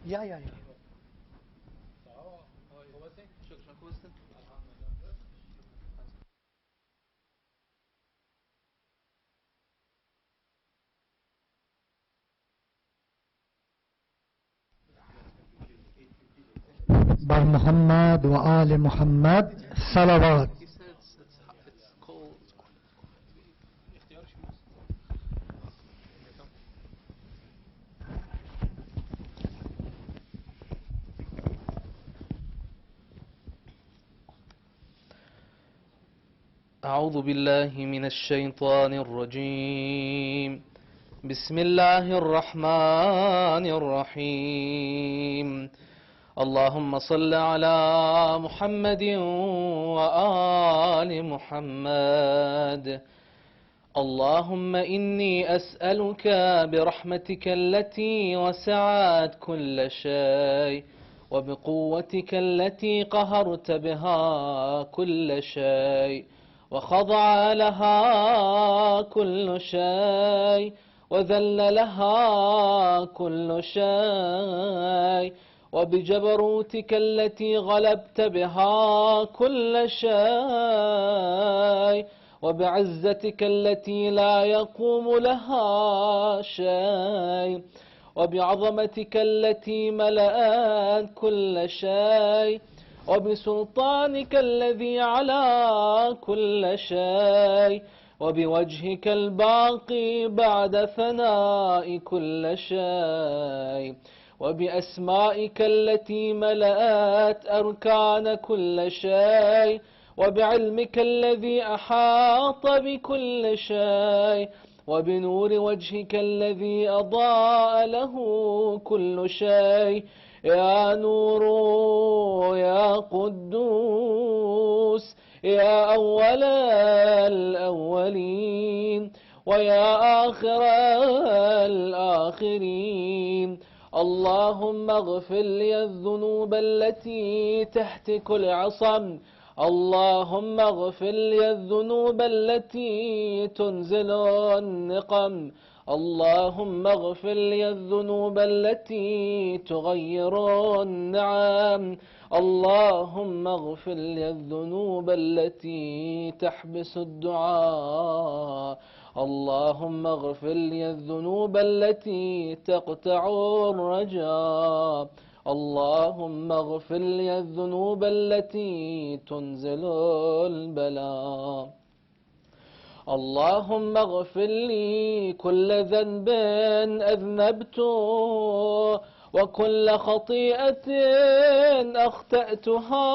Ja, ja, ja. بر محمد و آل محمد صلوات. أعوذ بالله من الشيطان الرجيم. بسم الله الرحمن الرحيم. اللهم صل على محمد وآل محمد. اللهم إني أسألك برحمتك التي وسعت كل شيء وبقوتك التي قهرت بها كل شيء وخضع لها كل شيء وذل لها كل شيء وبجبروتك التي غلبت بها كل شيء وبعزتك التي لا يقوم لها شيء وبعظمتك التي ملأت كل شيء وبسلطانك الذي على كل شيء وبوجهك الباقي بعد ثناء كل شيء وبأسمائك التي ملأت أركان كل شيء وبعلمك الذي أحاط بكل شيء وبنور وجهك الذي أضاء له كل شيء. يا نور يا قدوس يا أول الأولين ويا آخر الآخرين. اللهم اغفر لي الذنوب التي تحت كل عصم. اللهم اغفر لي الذنوب التي تنزل النقم. اللهم اغفر لي الذنوب التي تغير النعم. اللهم اغفر لي الذنوب التي تحبس الدعاء. اللهم اغفر لي الذنوب التي تقطع الرجاء. اللهم اغفر لي الذنوب التي تنزل البلاء. اللهم اغفر لي كل ذنب أذنبته وكل خطيئة أخطأتها.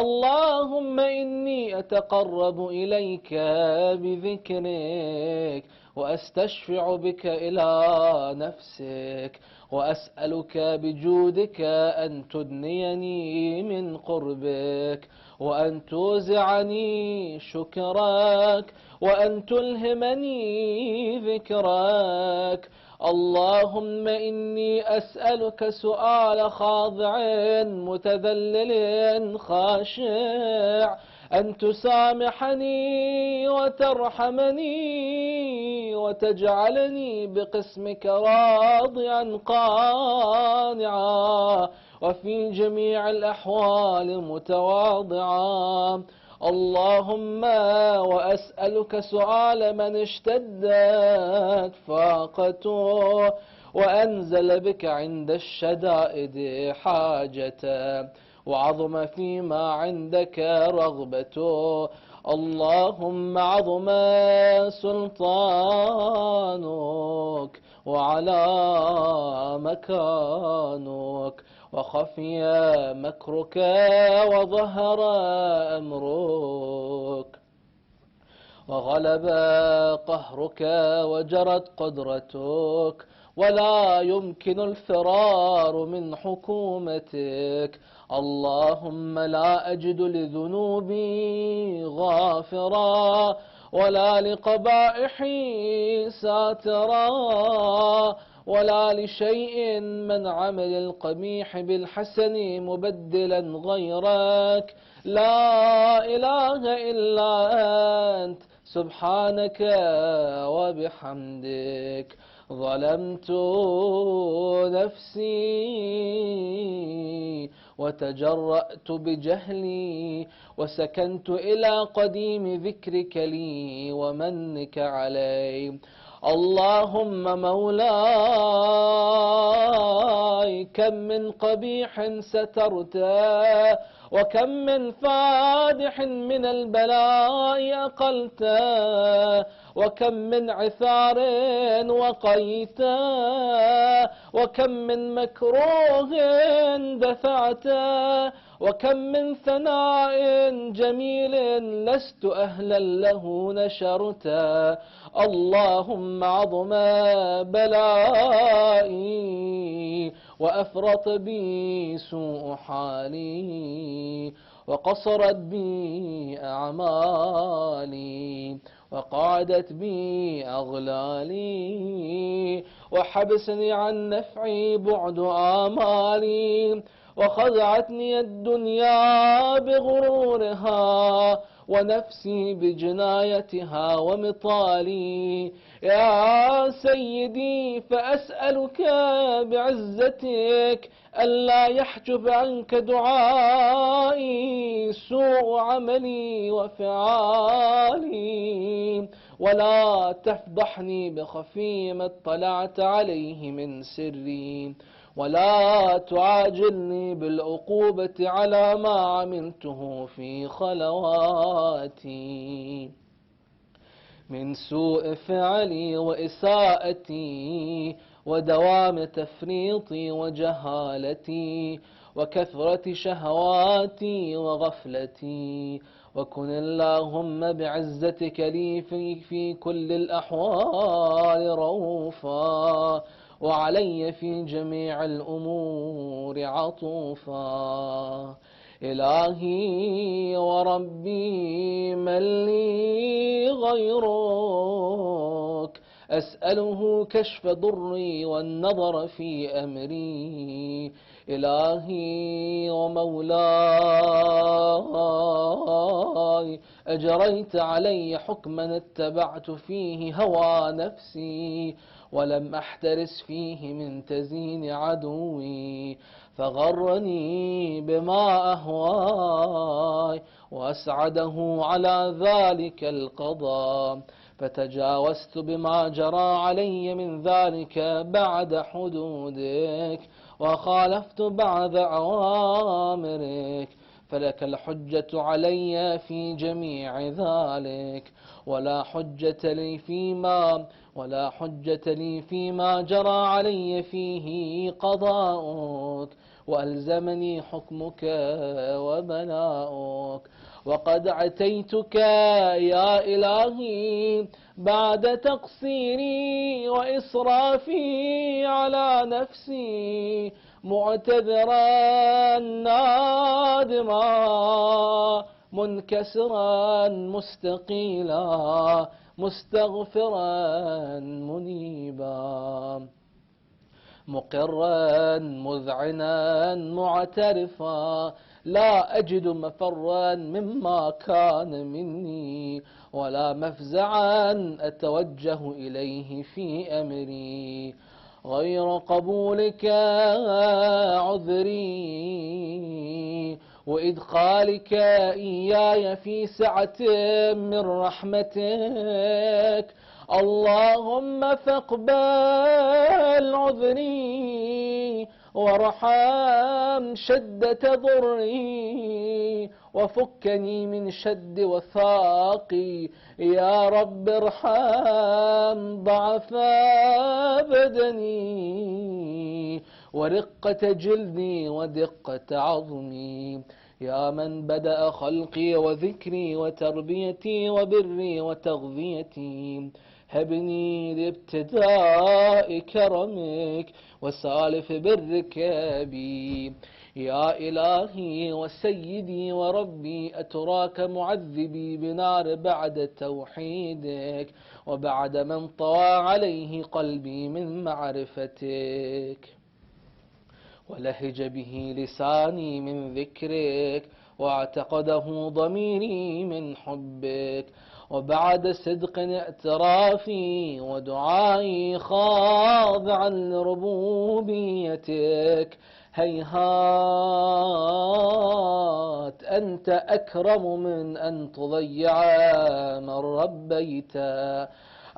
اللهم إني أتقرب إليك بذكرك وأستشفع بك إلى نفسك وأسألك بجودك أن تدنيني من قربك وأن توزعني شكرك وأن تلهمني ذكرك. اللهم إني أسألك سؤال خاضع متذلل خاشع أن تسامحني وترحمني وتجعلني بقسمك راضيا قانعا وفي جميع الأحوال متواضعا. اللهم وأسألك سؤال من اشتدت فاقته وأنزل بك عند الشدائد حاجته وعظم فيما عندك رغبته. اللهم عظم سلطانك وعلى مكانك وخفي مكرك وظهر أمرك وغلب قهرك وجرت قدرتك ولا يمكن الفرار من حكومتك. اللهم لا أجد لذنوبي غافرا ولا لقبائحي ساترا ولا لشيء من عمل القبيح بالحسن مبدلا غيرك. لا إله إلا أنت سبحانك وبحمدك. ظلمت نفسي وتجرأت بجهلي وسكنت إلى قديم ذكرك لي ومنك علي. اللهم مولاي كم من قبيح سترته وكم من فادح من البلاء أقلته وكم من عثار وقيته وكم من مكروه دفعته وكم من ثناء جميل لست أهلا له نشرته. اللهم عظم بلائي وأفرط بي سوء حالي وقصرت بي أعمالي وقعدت بي أغلالي وحبسني عن نفعي بعد آمالي وخدعتني الدنيا بغرورها ونفسي بجنايتها ومطالي. يا سيدي فأسألك بعزتك ألا يحجب عنك دعائي سوء عملي وفعالي ولا تفضحني بخفي ما اطلعت عليه من سري ولا تعاجلني بالعقوبة على ما عملته في خلواتي من سوء فعلي وإساءتي ودوام تفريطي وجهالتي وكثرة شهواتي وغفلتي. وكن اللهم بعزتك لي في كل الأحوال رؤوفا وعلي في جميع الأمور عطوفا. إلهي وربي من لي غيرك أسأله كشف ضري والنظر في أمري. إلهي ومولاي أجريت علي حكما اتبعت فيه هوى نفسي ولم أحترس فيه من تزيين عدوي فغرني بما أهواي وأسعده على ذلك القضاء فتجاوزت بما جرى علي من ذلك بعد حدودك وخالفت بعد أوامرك فلك الحجة علي في جميع ذلك ولا حجة لي فيما جرى علي فيه قضاؤك وألزمني حكمك وبلاؤك. وقد عتيتك يا إلهي بعد تقصيري وإسرافي على نفسي معتذرا نادما منكسرا مستقيلا مستغفرا منيبا مقرا مذعنا معترفا لا أجد مفرا مما كان مني ولا مفزعا أتوجه إليه في أمري غير قبولك عذري وإدخالك إياي في سعة من رحمتك. اللهم فاقبل عذري وارحم شدة ضري وفكني من شد وثاقي. يا رب ارحم ضعف بدني ورقة جلدي ودقة عظمي. يا من بدأ خلقي وذكري وتربيتي وبري وتغذيتي هبني لابتداء كرمك وسالف برك بي. يا إلهي وسيدي وربي أتراك معذبي بنار بعد توحيدك وبعد من طوى عليه قلبي من معرفتك ولهج به لساني من ذكرك، واعتقده ضميري من حبك. وبعد صدق اعترافي ودعائي خاضعا لربوبيتك، هيهات أنت أكرم من أن تضيع من ربيت،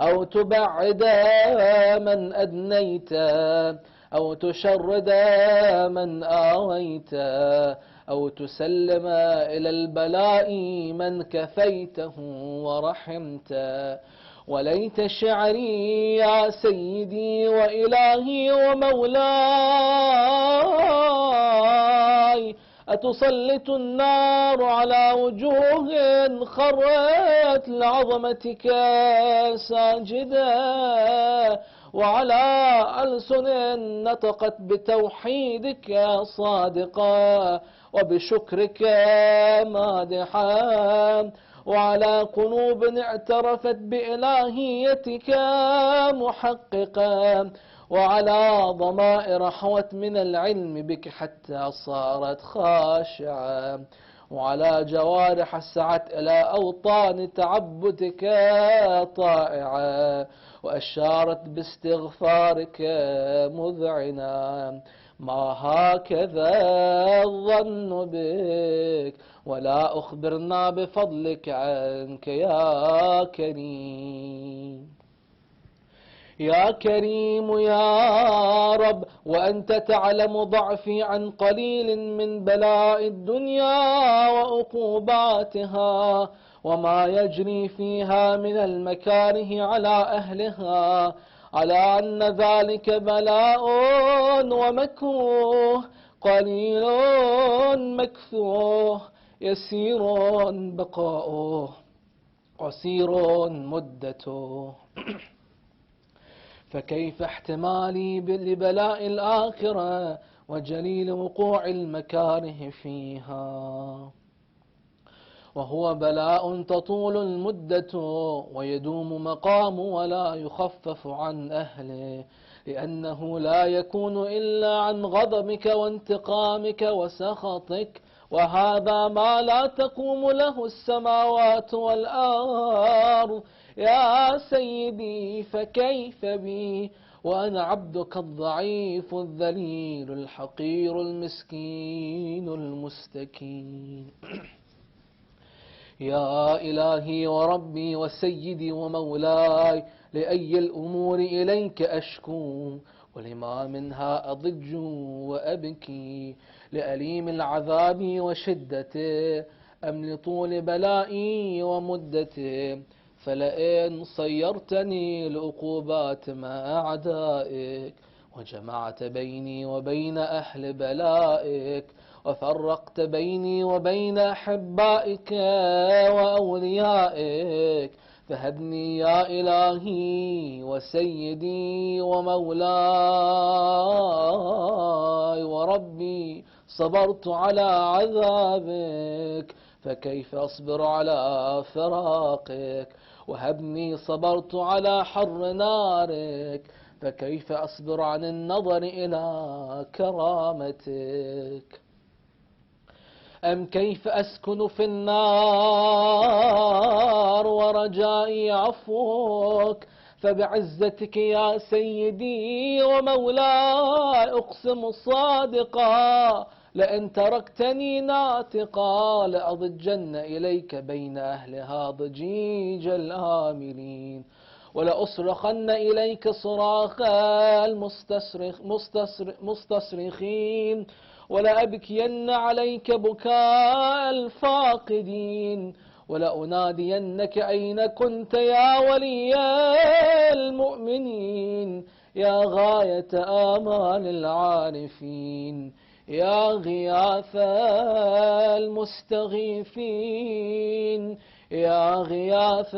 أو تبعد من أدنيت، أو تشرد من آويت، أو تسلم إلى البلاء من كفيته ورحمت. وليت شعري يا سيدي وإلهي ومولاي أتسلط النار على وجوه خرت لعظمتك ساجدة، وعلى ألسن نطقت بتوحيدك صادقة، وبشكرك مادحا، وعلى قلوب اعترفت بإلهيتك محققا، وعلى ضمائر حوت من العلم بك حتى صارت خاشعة، وعلى جوارح سعت إلى أوطان تعبدك طائعة، وأشارت باستغفارك مذعنا. ما هكذا الظن بك، ولا أخبرنا بفضلك عنك يا كريم. يا كريم يا رب، وأنت تعلم ضعفي عن قليل من بلاء الدنيا وعقوباتها، وما يجري فيها من المكاره على أهلها، على أن ذلك بلاء ومكروه، قليل مكثوه، يسير بقاؤه، قصير مدته. فكيف احتمالي لبلاء الآخرة وجليل وقوع المكاره فيها، وهو بلاء تطول المدة ويدوم مقام ولا يخفف عن أهله، لأنه لا يكون إلا عن غضبك وانتقامك وسخطك، وهذا ما لا تقوم له السماوات والأرض. يا سيدي فكيف بي وأنا عبدك الضعيف الذليل الحقير المسكين المستكين. يا إلهي وربي وسيدي ومولاي، لأي الأمور إليك أشكو، ولما منها أضج وأبكي، لأليم العذاب وشدته أم لطول بلائي ومدته؟ فلئن صيرتني لعقوبات مع أعدائك، وجمعت بيني وبين أهل بلائك، وفرقت بيني وبين أحبائك وأوليائك، فهبني يا إلهي وسيدي ومولاي وربي، صبرت على عذابك فكيف أصبر على فراقك، وهبني صبرت على حر نارك فكيف أصبر عن النظر إلى كرامتك. أم كيف أسكن في النار ورجائي عفوك، فبعزتك يا سيدي ومولاي أقسم صادقا، لئن تركتني ناطقا لأضجن إليك بين أهلها ضجيج الآملين، ولأصرخن إليك صراخ المستصرخين، ولأبكين عليك بكاء الفاقدين، ولأنادينك أين كنت يا ولي المؤمنين، يا غاية آمال العارفين، يا غياث المستغيثين، يا غياث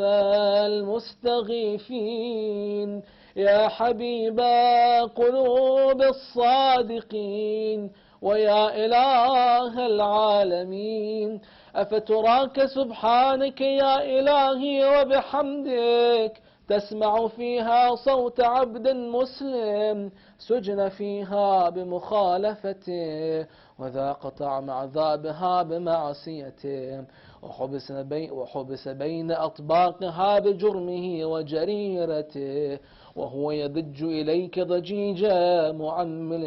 المستغيثين، يا حبيب قلوب الصادقين، ويا إله العالمين. أفتراك سبحانك يا إلهي وبحمدك تسمع فيها صوت عبد مسلم سجن فيها بمخالفته وذاق طعم عذابها بمعصيته وحبس بين أطباقها بجرمه وجريرته وهو يضج إليك ضجيج معمل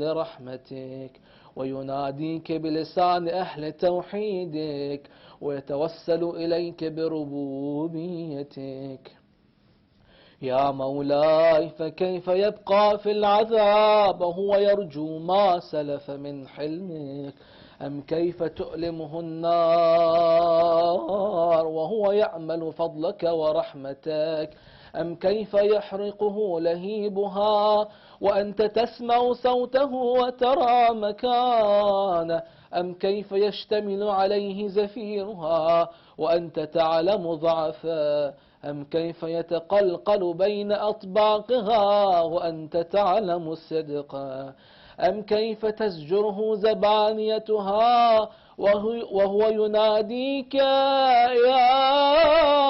لرحمتك ويناديك بلسان أهل توحيدك ويتوسل إليك بربوبيتك. يا مولاي فكيف يبقى في العذاب وهو يرجو ما سلف من حلمك؟ أم كيف تؤلمه النار وهو يأمل فضلك ورحمتك؟ أم كيف يحرقه لهيبها وأنت تسمع صوته وترى مكانه؟ أم كيف يشتمل عليه زفيرها وأنت تعلم ضعفه؟ أم كيف يتقلقل بين أطباقها وأنت تعلم صدقه؟ أم كيف تزجره زبانيتها وهو يناديك يا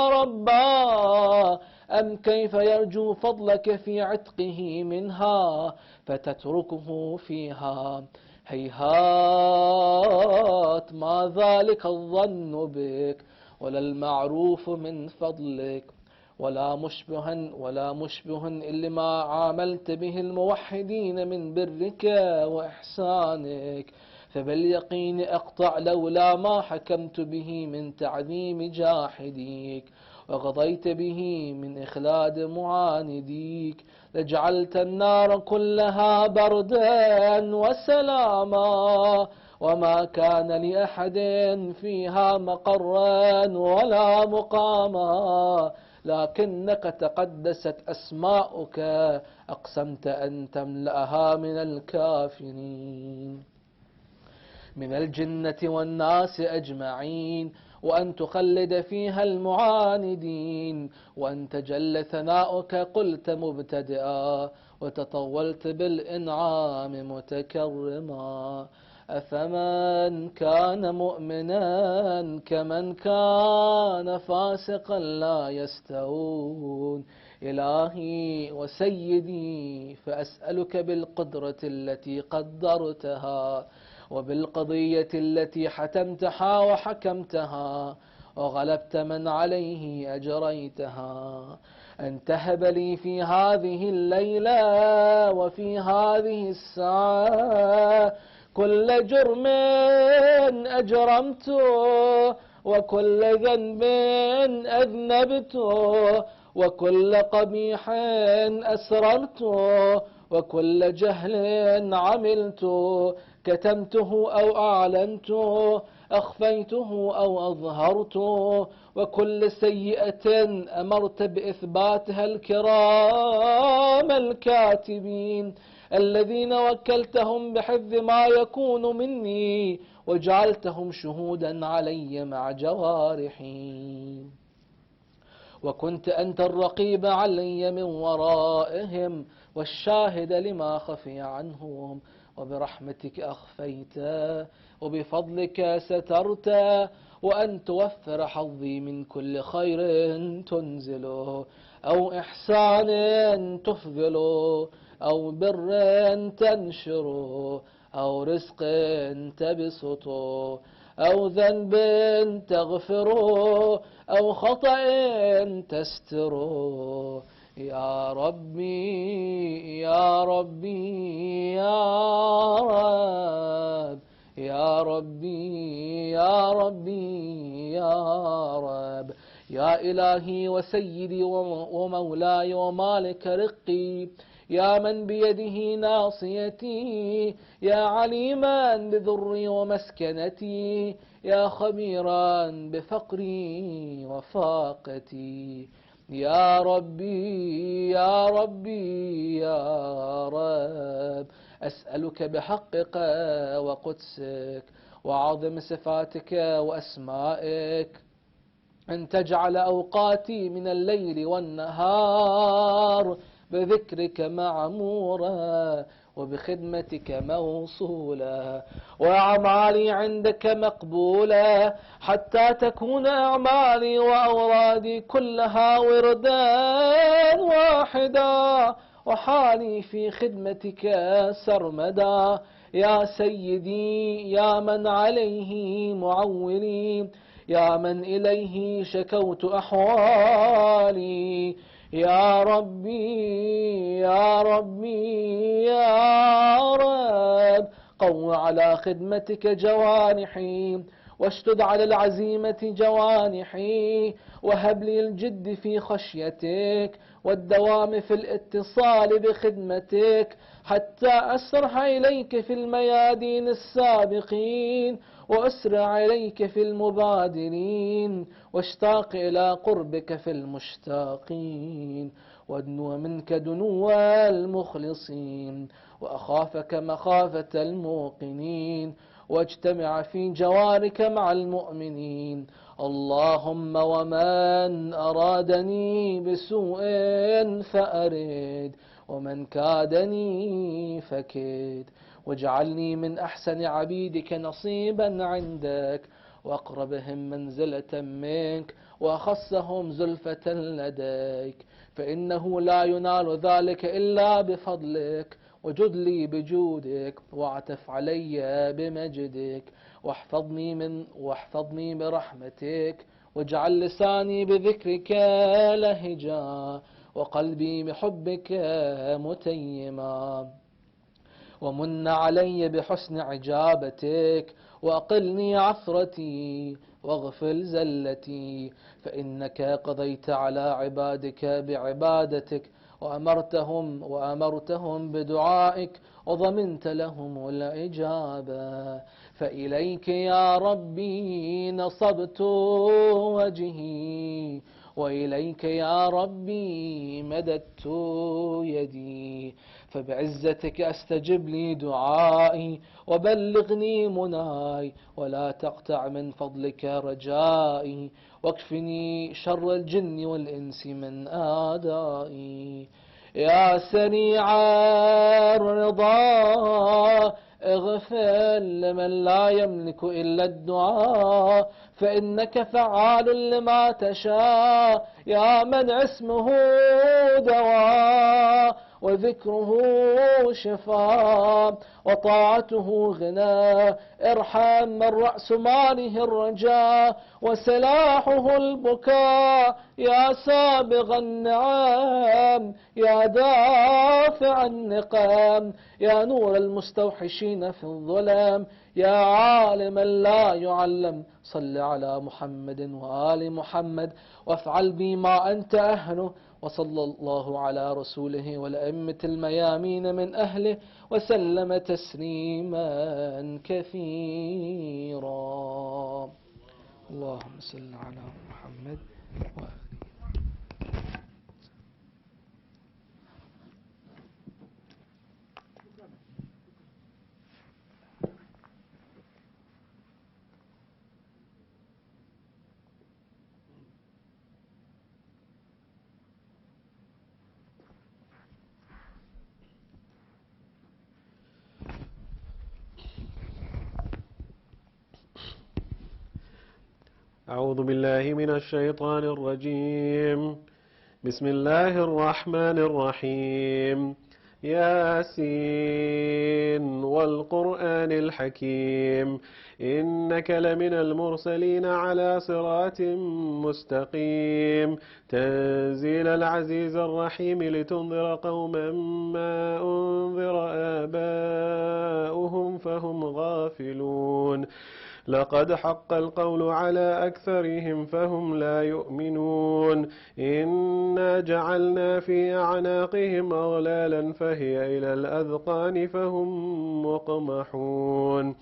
ربا؟ أم كيف يرجو فضلك في عتقه منها فتتركه فيها؟ هيهات ما ذلك الظن بك ولا المعروف من فضلك ولا مشبه إلا ما عاملت به الموحدين من برك وإحسانك. فباليقين أقطع لولا ما حكمت به من تعظيم جاحديك وقضيت به من إخلاد معانديك لجعلت النار كلها بردا وسلاما وما كان لأحد فيها مقرا ولا مقاما لكنك تقدست أسماؤك أقسمت أن تملأها من الكافرين من الجنة والناس أجمعين وأن تخلد فيها المعاندين وأن تجل ثناؤك قلت مبتدئا وتطولت بالإنعام متكرما. أفمن كان مؤمنا كمن كان فاسقا لا يستوون. إلهي وسيدي فأسألك بالقدرة التي قدرتها وبالقضية التي حتمتها وحكمتها وغلبت من عليه أجريتها أن تهب لي في هذه الليلة وفي هذه الساعة كل جرم أجرمته وكل ذنب أذنبته وكل قبيح أسررته وكل جهل عملته كتمته أو أعلنته أخفيته أو أظهرته وكل سيئة أمرت بإثباتها الكرام الكاتبين الذين وكلتهم بحفظ ما يكون مني وجعلتهم شهودا علي مع جوارحي وكنت أنت الرقيب علي من ورائهم والشاهد لما خفي عنهم وبرحمتك أخفيت وبفضلك سترت وأن توفر حظي من كل خير تنزله أو إحسان تفضله أو بر تنشره أو رزق تبسطه أو ذنب تغفره أو خطأ تستره. يا ربي يا ربي يا رب يا ربي يا ربي يا رب يا إلهي وسيدي ومولاي ومالك رقي يا من بيده ناصيتي يا عليما بذري ومسكنتي يا خبيرا بفقري وفاقتي يا ربي يا ربي يا رب أسألك بحقك وقدسك وعظم صفاتك وأسمائك أن تجعل أوقاتي من الليل والنهار بذكرك معمورا وبخدمتك موصولا، وأعمالي عندك مقبولة، حتى تكون أعمالي وأورادي كلها وردا واحدا، وحالي في خدمتك سرمدا. يا سيدي يا من عليه معولي، يا من إليه شكوت أحوالي، يا ربي يا ربي يا رب، قو على خدمتك جوانحي، واشتد على العزيمة جوانحي، وهب لي الجد في خشيتك والدوام في الاتصال بخدمتك، حتى أسرح إليك في الميادين السابقين، وأسرع إليك في المبادرين، واشتاق إلى قربك في المشتاقين، وادنو منك دنو المخلصين، وأخافك مخافة الموقنين، واجتمع في جوارك مع المؤمنين. اللهم ومن أرادني بسوء فأرد، ومن كادني فكد، واجعلني من أحسن عبيدك نصيبا عندك، وأقربهم منزلة منك، وأخصهم زلفة لديك، فإنه لا ينال ذلك إلا بفضلك، وجد لي بجودك، واعتف علي بمجدك، واحفظني برحمتك، واجعل لساني بذكرك لهجا، وقلبي بحبك متيما، ومن علي بحسن عجابتك، وأقلني عثرتي واغفل زلتي، فإنك قضيت على عبادك بعبادتك، وأمرتهم بدعائك، وضمنت لهم الإجابة. فإليك يا ربي نصبت وجهي، وإليك يا ربي مددت يدي، فبعزتك أستجب لي دعائي، وبلغني مناي، ولا تقطع من فضلك رجائي، واكفني شر الجن والإنس من آدائي. يا سريع الرضا اغفر لمن لا يملك إلا الدعاء، فإنك فعال لما تشاء، يا من اسمه دواء، وذكره شفاء، وطاعته غنى. ارحم من رأس ماله الرجاء، وسلاحه البكاء، يا سابغ النعم، يا دافع النقام، يا نور المستوحشين في الظلام، يا عالما لا يعلم. صل على محمد وآل محمد، وافعل بي ما أنت أهله. وصلى الله على رسوله والأئمة الميامين من أهله، وسلم تسليما كثيرا. اللهم صل على محمد وآله. أعوذ بالله من الشيطان الرجيم. بسم الله الرحمن الرحيم. ياسين والقرآن الحكيم، إنك لمن المرسلين على صراط مستقيم، تنزيل العزيز الرحيم، لتنذر قوما ما أنذر آباؤهم فهم غافلون. لقد حق القول على أكثرهم فهم لا يؤمنون. إنا جعلنا في أعناقهم أغلالا فهي إلى الأذقان فهم مقمحون.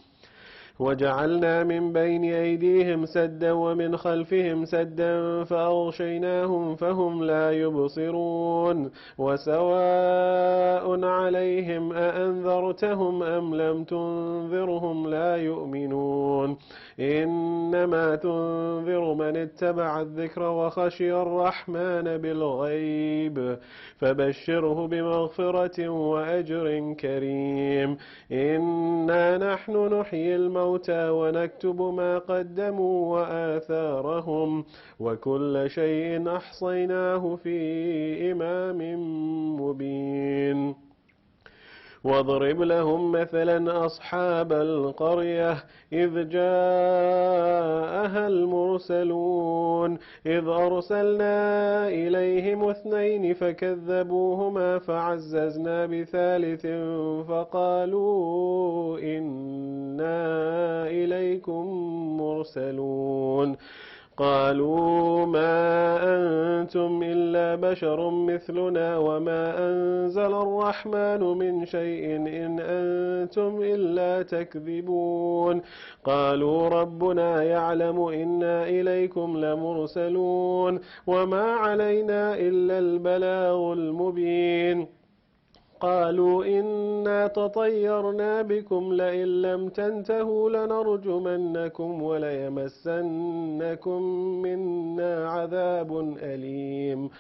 وجعلنا من بين أيديهم سدا ومن خلفهم سدا فأغشيناهم فهم لا يبصرون وسواء عليهم أأنذرتهم أم لم تنذرهم لا يؤمنون إنما تنذر من اتبع الذكر وخشي الرحمن بالغيب فبشره بمغفرة وأجر كريم إنا نحن نحيي الموتى ونكتب ما قدموا وآثارهم وكل شيء أحصيناه في إمام مبين واضرب لهم مثلا أصحاب القرية إذ جاءها المرسلون إذ أرسلنا إليهم 2 فكذبوهما فعززنا بثالث فقالوا إنا إليكم مرسلون قالوا ما أنتم إلا بشر مثلنا وما أنزل الرحمن من شيء إن أنتم إلا تكذبون قالوا ربنا يعلم إنا إليكم لمرسلون وما علينا إلا البلاغ المبين قالوا إنا تطيرنا بكم لئن لم تنتهوا لنرجمنكم وليمسنكم منا عذاب أليم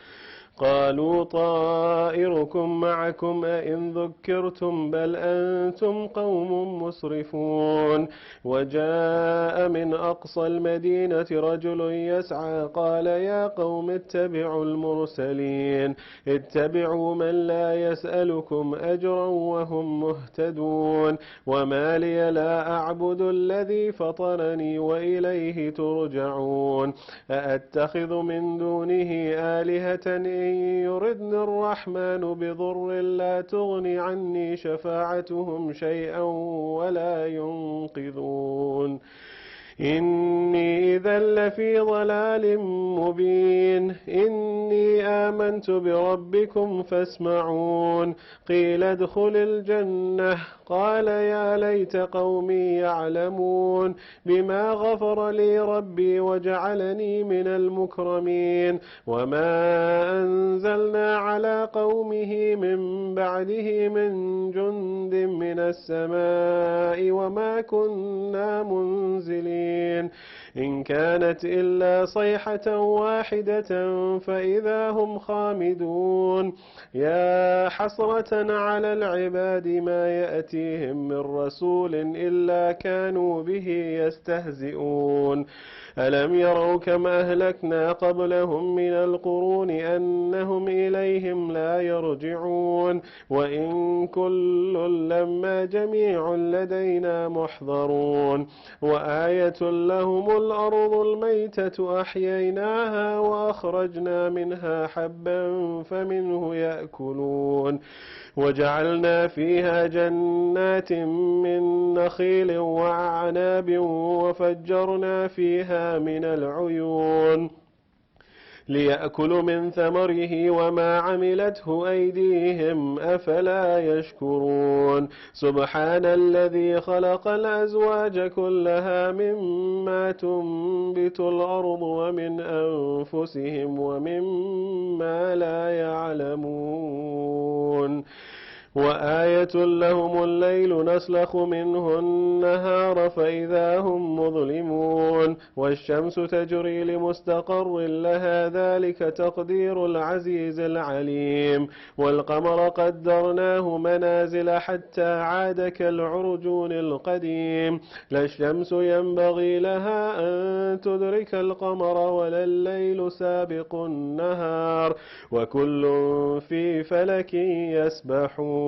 قالوا طائركم معكم أئن ذكرتم بل أنتم قوم مسرفون وجاء من أقصى المدينة رجل يسعى قال يا قوم اتبعوا المرسلين اتبعوا من لا يسألكم أجرا وهم مهتدون وما لي لا أعبد الذي فطرني وإليه ترجعون أأتخذ من دونه آلهة إن يردن الرحمن بضر لا تغن عني شفاعتهم شيئا ولا ينقذون إني إذا لفي ضلال مبين إني آمنت بربكم فاسمعون قيل ادخل الجنة قال يا ليت قومي يعلمون بما غفر لي ربي وجعلني من المكرمين وما أنزلنا على قومه من بعده من جند من السماء وما كنا منزلين إن كانت إلا صيحة واحدة فإذا هم خامدون يا حسرة على العباد ما يأتيهم من رسول إلا كانوا به يستهزئون ألم يروا كم أهلكنا قبلهم من القرون أنهم إليهم لا يرجعون وإن كل لما جميع لدينا محضرون وآية لهم الأرض الميتة أحييناها وأخرجنا منها حبا فمنه يأكلون وجعلنا فيها جنات من نخيل وأعناب وفجرنا فيها من العيون ليأكلوا من ثمره وما عملته أيديهم أفلا يشكرون سبحان الذي خلق الأزواج كلها مما تنبت الأرض ومن أنفسهم ومما لا يعلمون وآية لهم الليل نسلخ منه النهار فإذا هم مظلمون والشمس تجري لمستقر لها ذلك تقدير العزيز العليم والقمر قدرناه منازل حتى عاد كالعرجون القديم لا الشمس ينبغي لها أن تدرك القمر ولا الليل سابق النهار وكل في فلك يسبحون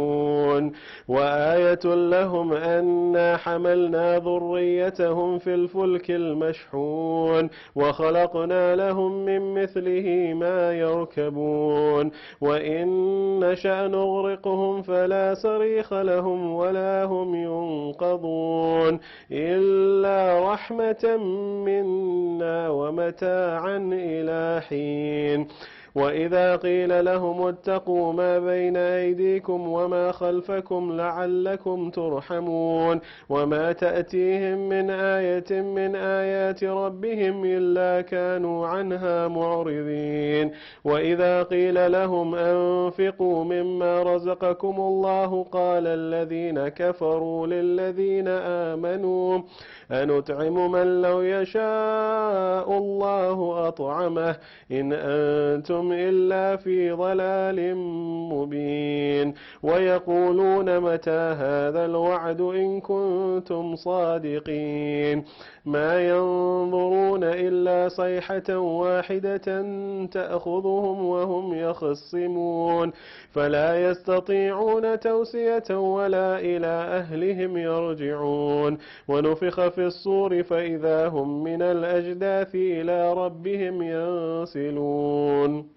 وآية لهم أنا حملنا ذريتهم في الفلك المشحون وخلقنا لهم من مثله ما يركبون وإن نشأ نغرقهم فلا صريخ لهم ولا هم ينقذون إلا رحمة منا ومتاعا إلى حين وإذا قيل لهم اتقوا ما بين أيديكم وما خلفكم لعلكم ترحمون وما تأتيهم من آية من آيات ربهم إلا كانوا عنها معرضين وإذا قيل لهم أنفقوا مما رزقكم الله قال الذين كفروا للذين آمنوا أنطعم من لو يشاء الله أطعمه إن أنتم إلا في ضلال مبين ويقولون متى هذا الوعد إن كنتم صادقين ما ينظرون إلا صيحة واحدة تأخذهم وهم يخصمون فلا يستطيعون توسية ولا إلى أهلهم يرجعون ونفخ في الصور فإذا هم من الأجداث إلى ربهم ينسلون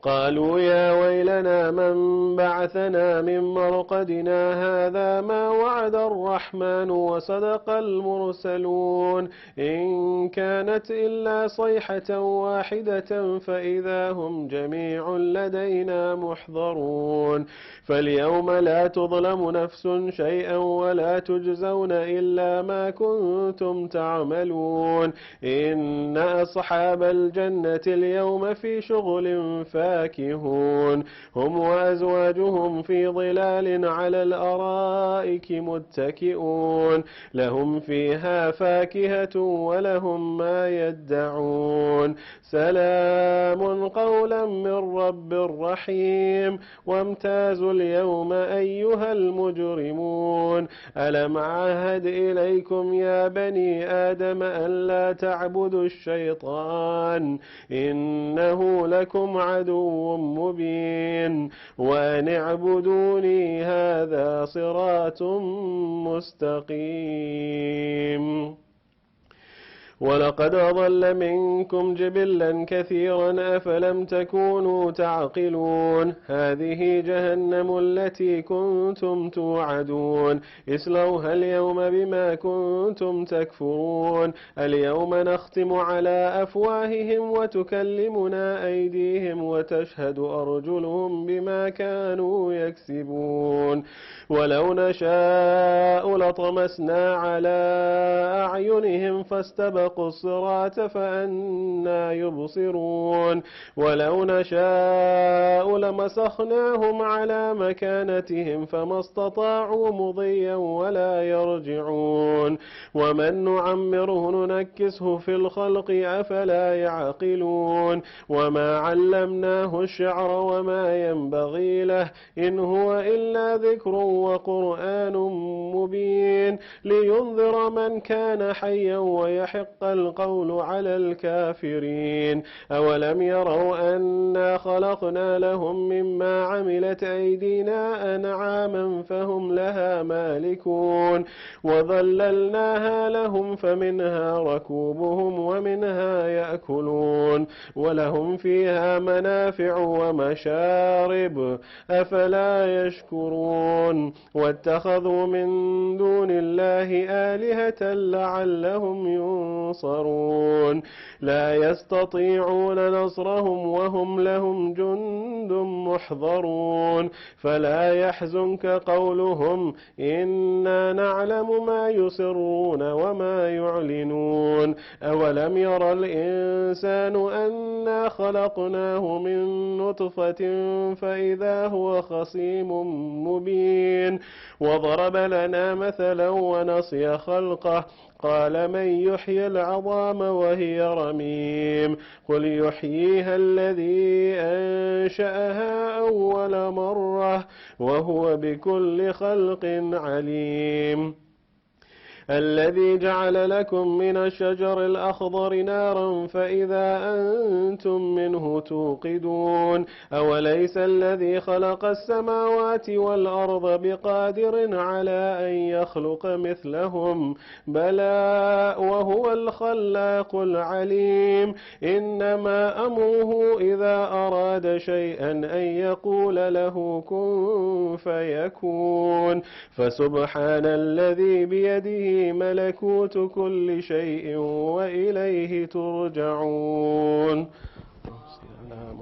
قالوا يا ويلنا من بعثنا من مرقدنا هذا ما وعد الرحمن وصدق المرسلون إن كانت إلا صيحة واحدة فإذا هم جميع لدينا محضرون فاليوم لا تظلم نفس شيئا ولا تجزون إلا ما كنتم تعملون إن أصحاب الجنة اليوم في شغل فاكهون هم وأزواجهم في ظلال على الأرائك متكئون لهم فيها فاكهة ولهم ما يدعون سلام قولا من رب رحيم وامتازوا اليوم أيها المجرمون ألم عهد إليكم يا بني آدم أن لا تعبدوا الشيطان إنه لكم عدو مبين وأن اعبدوني هذا صراط مستقيم ولقد أضل منكم جبلا كثيرا أفلم تكونوا تعقلون هذه جهنم التي كنتم توعدون اصلوها اليوم بما كنتم تكفرون اليوم نختم على أفواههم وتكلمنا أيديهم وتشهد أرجلهم بما كانوا يكسبون ولو نشاء لطمسنا على أعينهم فاستبقوا الصراط فأنى يبصرون ولو نشاء لمسخناهم على مكانتهم فما استطاعوا مضيا ولا يرجعون ومن نعمره ننكسه في الخلق أفلا يعقلون وما علمناه الشعر وما ينبغي له إن هو إلا ذكر وقرآن مبين لينذر من كان حيا ويحق القول على الكافرين أولم يروا أنا خلقنا لهم مما عملت أيدينا أنعاما فهم لها مالكون وظللناها لهم فمنها ركوبهم ومنها يأكلون ولهم فيها منافع ومشارب أفلا يشكرون واتخذوا من دون الله آلهة لعلهم ينصرون لا يستطيعون نصرهم وهم لهم جند محضرون فلا يحزنك قولهم إنا نعلم ما يسرون وما يعلنون أولم ير الإنسان أنا خلقناه من نطفة فإذا هو خصيم مبين وضرب لنا مثلا ونسي خلقه قال من يحيي العظام وهي رميم قل يحييها الذي أنشأها أول مرة وهو بكل خلق عليم الذي جعل لكم من الشجر الأخضر نارا فإذا أنتم منه توقدون أوليس الذي خلق السماوات والأرض بقادر على أن يخلق مثلهم بلى وهو الخلاق العليم إنما أمره إذا أراد شيئا أن يقول له كن فيكون فسبحان الذي بيده ملكوت كل شيء وإليه ترجعون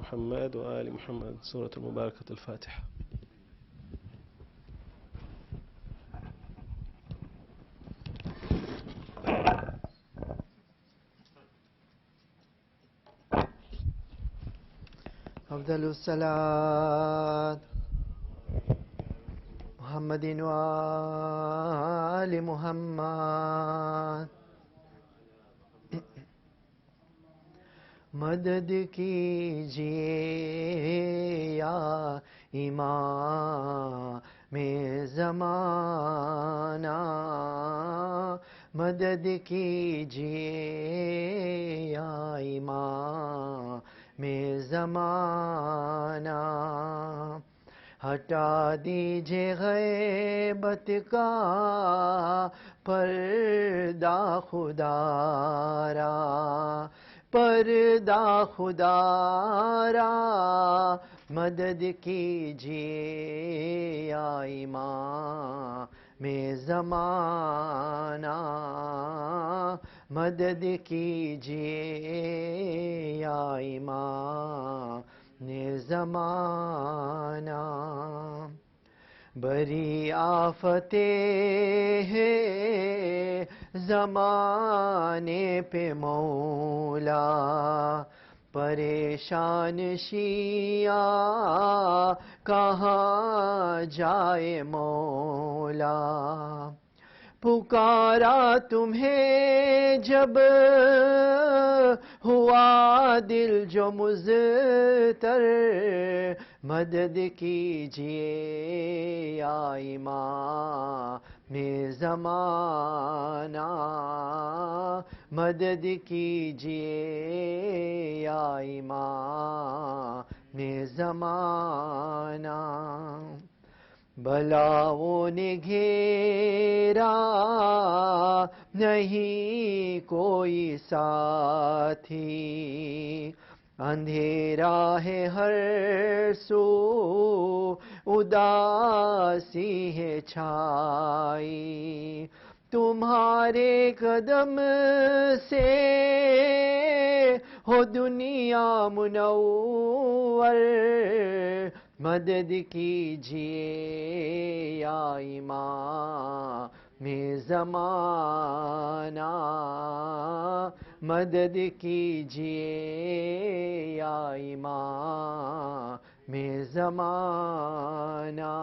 محمد وآل محمد. سورة المباركة الفاتحة. أفضل الصلاة محمد وآل محمد. مدد کیجیے یا امام زمانہ، مدد کیجیے یا امام زمانہ. ہٹا دیجیے غیبت کا پردہ خدا را، پردہ خدا را. مدد کیجیے یا امام زمانہ، مدد کیجیے یا امام زمانہ. بڑی آفتیں ہے زمانے پہ مولا، پریشان شیعہ کہاں جائے مولا. پکارا تمہیں جب ہوا دل جو مضطر، مدد کیجیے یا امام زمانہ، مدد کیجیے یا امام زمانہ. بلاؤں نے گھیرا نہیں کوئی ساتھی، اندھیرا ہے ہر سو اداسی ہے چھائی. تمہارے قدم سے ہو دنیا منور، مدد کیجیے یا امام زمانہ، مدد کیجیے یا امام زمانہ.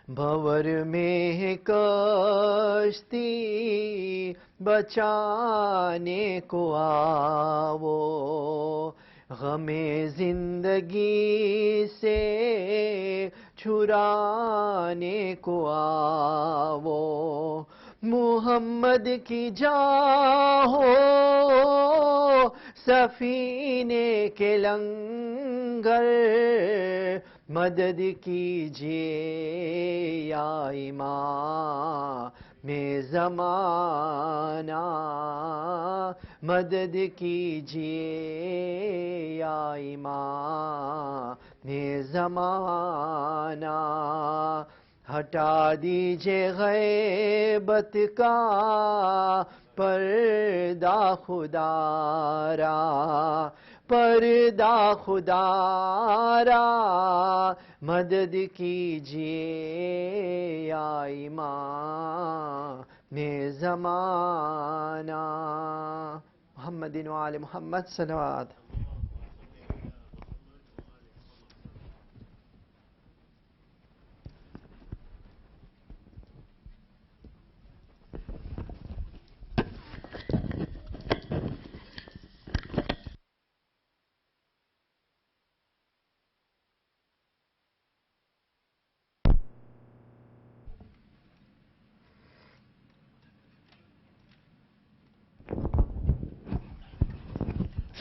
بھور میں ہے کشتی بچانے کو آؤ، غم زندگی سے چھڑانے کو آؤ. محمد کی جان ہو سفینے کے لنگر، مدد کیجیے یا امام زمانہ، مدد کیجیے یا امام زمانہ. ہٹا دیجیے غیبت کا پردہ خدا را، پردہ خدا را. مدد کیجیے یا امام زمانہ. محمد وآل محمد صلوات.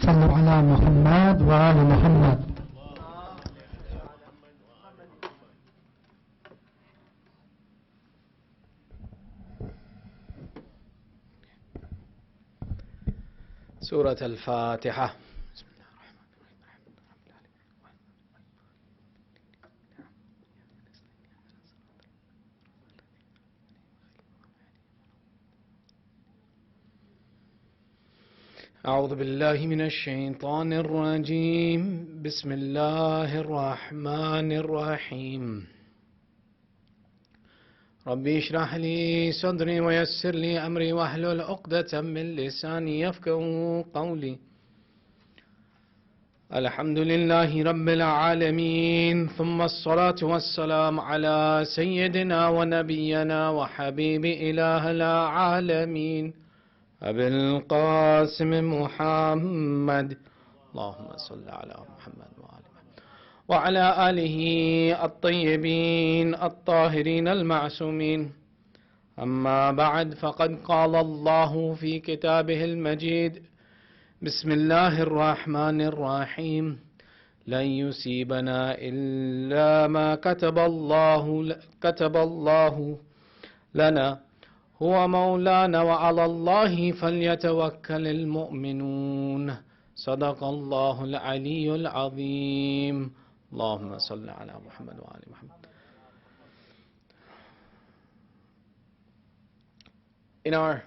صلوا على محمد وآل محمد. سورة الفاتحة. أعوذ بالله من الشيطان الرجيم بسم الله الرحمن الرحيم ربي اشرح لي صدري ويسر لي أمري واحلل عقدة من لساني يفقهوا قولي الحمد لله رب العالمين ثم الصلاة والسلام على سيدنا ونبينا وحبيب إله العالمين أبي القاسم محمد اللهم صل على محمد وعلى آله الطيبين الطاهرين المعصومين أما بعد فقد قال الله في كتابه المجيد بسم الله الرحمن الرحيم لن يصيبنا إلا ما كتب الله لنا هو مولانا وعلى الله فليتوكل المؤمنون صدق الله العلي العظيم اللهم صل على محمد وآل محمد. In our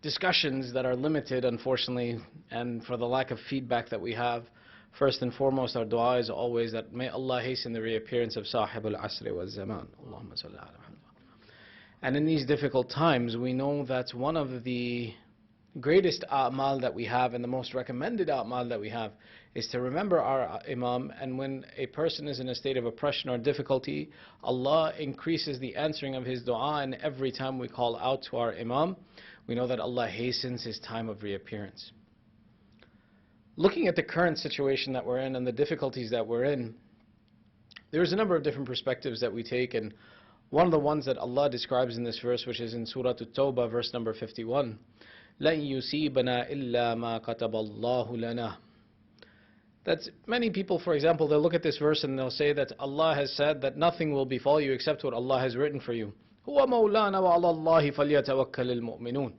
discussions that are limited, unfortunately, and for the lack of feedback that we have, first and foremost, our dua is always that may Allah hasten the reappearance of Sahib al-Asri wal-Zaman. Allahumma salli ala Muhammad. And in these difficult times, we know that one of the greatest a'mal that we have and the most recommended a'mal that we have is to remember our Imam. And when a person is in a state of oppression or difficulty, Allah increases the answering of his dua, and every time we call out to our Imam, we know that Allah hastens his time of reappearance. Looking at the current situation that we're in and the difficulties that we're in, there's a number of different perspectives that we take, and one of the ones that Allah describes in this verse, which is in Surah At-Tawbah, verse number 51, لَن يُصِيبَنَا إِلَّا مَا كَتَبَ اللَّهُ لَنَا. That's many people, for example, they'll look at this verse and they'll say that Allah has said that nothing will befall you except what Allah has written for you. هُوَ مَوْلَانَا وَعَلَى اللَّهِ فَلْيَتَوَكَّلِ الْمُؤْمِنُونَ.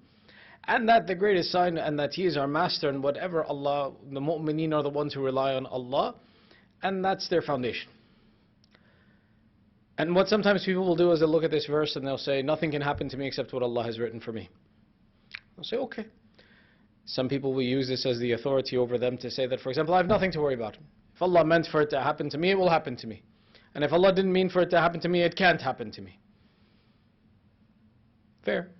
And that the greatest sign, and that He is our master, and whatever Allah, the mu'mineen are the ones who rely on Allah, and that's their foundation. And what sometimes people will do is they'll look at this verse and they'll say, nothing can happen to me except what Allah has written for me. I'll say, okay. Some people will use this as the authority over them to say that, for example, I have nothing to worry about. If Allah meant for it to happen to me, it will happen to me. And if Allah didn't mean for it to happen to me, it can't happen to me. Fair.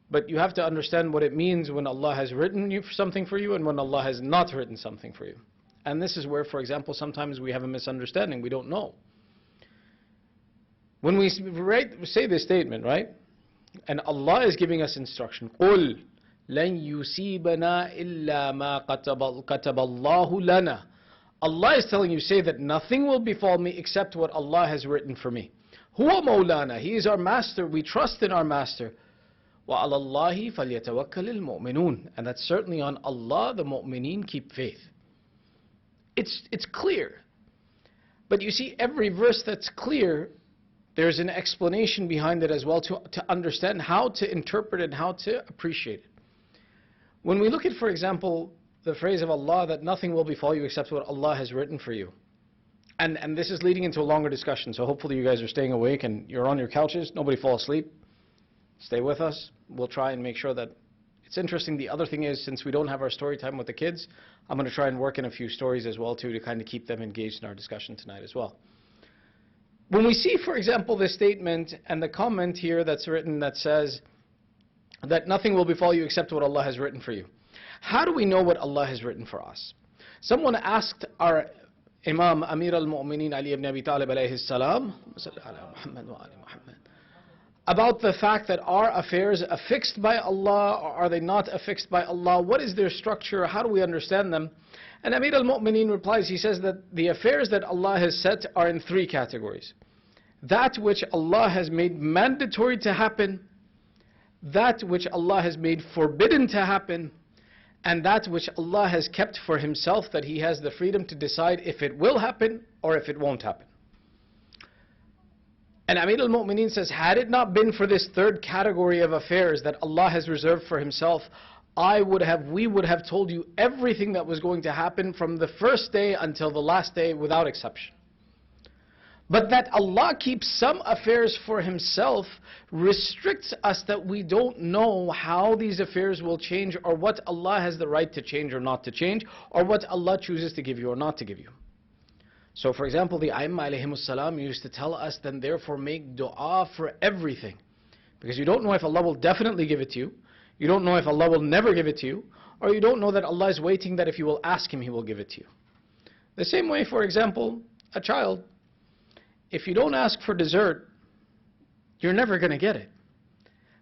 But you have to understand what it means when Allah has written something for you and when Allah has not written something for you. And this is where, for example, sometimes we have a misunderstanding. We don't know. When we say this statement, right? And Allah is giving us instruction. قُلْ لَن يُصِيبَنَا إِلَّا مَا كَتَبَ اللَّهُ لَنَا. Allah is telling you, say that nothing will befall me except what Allah has written for me. هُوَ مَوْلَانَا. He is our master. We trust in our master. وَعَلَى اللَّهِ فَلْيَتَوَكَّلِ الْمُؤْمِنُونَ. And that's certainly on Allah, the mu'mineen keep faith. It's clear. But you see, every verse that's clear, there's an explanation behind it as well to understand how to interpret it and how to appreciate it. When we look at, for example, the phrase of Allah that nothing will befall you except what Allah has written for you. And this is leading into a longer discussion, so hopefully you guys are staying awake and you're on your couches. Nobody fall asleep. Stay with us. We'll try and make sure that it's interesting. The other thing is, since we don't have our story time with the kids, I'm going to try and work in a few stories as well too to kind of keep them engaged in our discussion tonight as well. When we see, for example, this statement and the comment here that's written that says that nothing will befall you except what Allah has written for you. How do we know what Allah has written for us? Someone asked our Imam Amir al-Mu'mineen Ali ibn Abi Talib alayhi salam about the fact that are affairs affixed by Allah or are they not affixed by Allah? What is their structure? How do we understand them? And Amir al-Mu'mineen replies, he says that the affairs that Allah has set are in three categories. That which Allah has made mandatory to happen, that which Allah has made forbidden to happen, and that which Allah has kept for Himself, that He has the freedom to decide if it will happen or if it won't happen. And Amir al-Mu'mineen says, had it not been for this third category of affairs that Allah has reserved for Himself, we would have told you everything that was going to happen from the first day until the last day without exception. But that Allah keeps some affairs for Himself restricts us that we don't know how these affairs will change, or what Allah has the right to change or not to change, or what Allah chooses to give you or not to give you. So for example, the Aimma alayhimus salam used to tell us, then therefore make dua for everything. Because you don't know if Allah will definitely give it to you, you don't know if Allah will never give it to you, or you don't know that Allah is waiting that if you will ask Him, He will give it to you. The same way, for example, a child, if you don't ask for dessert, you're never going to get it.